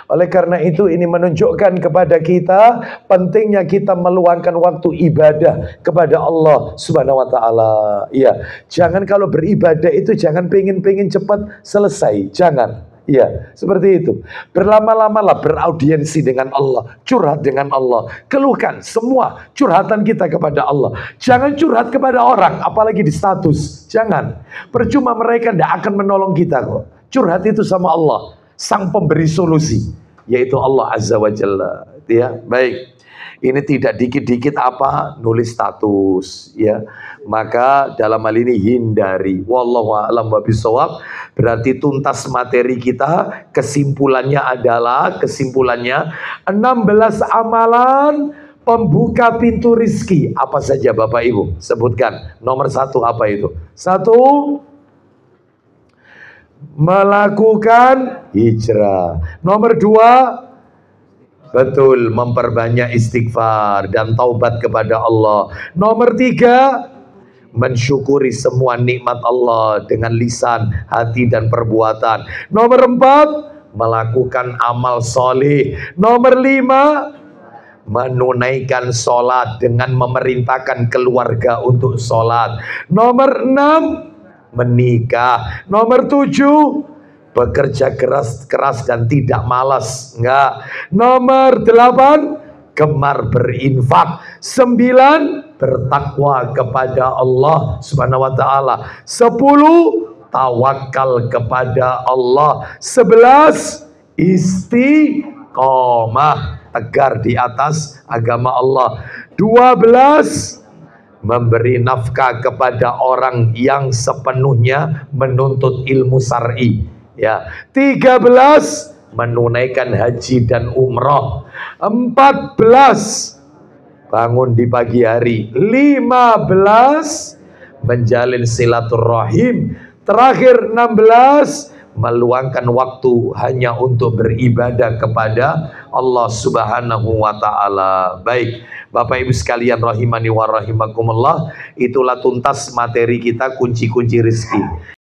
Oleh karena itu ini menunjukkan kepada kita pentingnya kita meluangkan waktu ibadah kepada Allah Subhanahu wa taala. Iya, jangan kalau beribadah itu jangan pengen cepat selesai, jangan. Iya, seperti itu. Berlama-lamalah beraudiensi dengan Allah, curhat dengan Allah, keluhkan semua curhatan kita kepada Allah. Jangan curhat kepada orang, apalagi di status. Jangan. Percuma mereka tidak akan menolong kita kok. Curhat itu sama Allah, sang pemberi solusi, yaitu Allah Azza wa Jalla. Ya, baik. Ini tidak dikit-dikit apa nulis status, ya. Maka dalam hal ini hindari. Wallahu a'lam bishawab. Berarti tuntas materi kita. Kesimpulannya 16 amalan pembuka pintu rizki. Apa saja Bapak Ibu? Sebutkan. Nomor 1 apa itu? 1, melakukan hijrah. Nomor 2, betul, memperbanyak istighfar dan taubat kepada Allah. Nomor 3, mensyukuri semua nikmat Allah dengan lisan, hati, dan perbuatan. Nomor 4, melakukan amal soleh. Nomor 5, menunaikan sholat dengan memerintahkan keluarga untuk sholat. Nomor 6, menikah. Nomor 7, bekerja keras dan tidak malas. Enggak. Nomor 8, gemar berinfak. 9, bertakwa kepada Allah Subhanahu wa taala. 10, tawakal kepada Allah. 11, istiqomah, tegar di atas agama Allah. 12, memberi nafkah kepada orang yang sepenuhnya menuntut ilmu syar'i. Ya, 13, menunaikan haji dan umroh. 14, bangun di pagi hari. 15, menjalin silaturahim. Terakhir 16, meluangkan waktu hanya untuk beribadah kepada Allah Subhanahu wa taala. Baik, Bapak Ibu sekalian rahimani wa rahimakumullah, itulah tuntas materi kita kunci-kunci rezeki.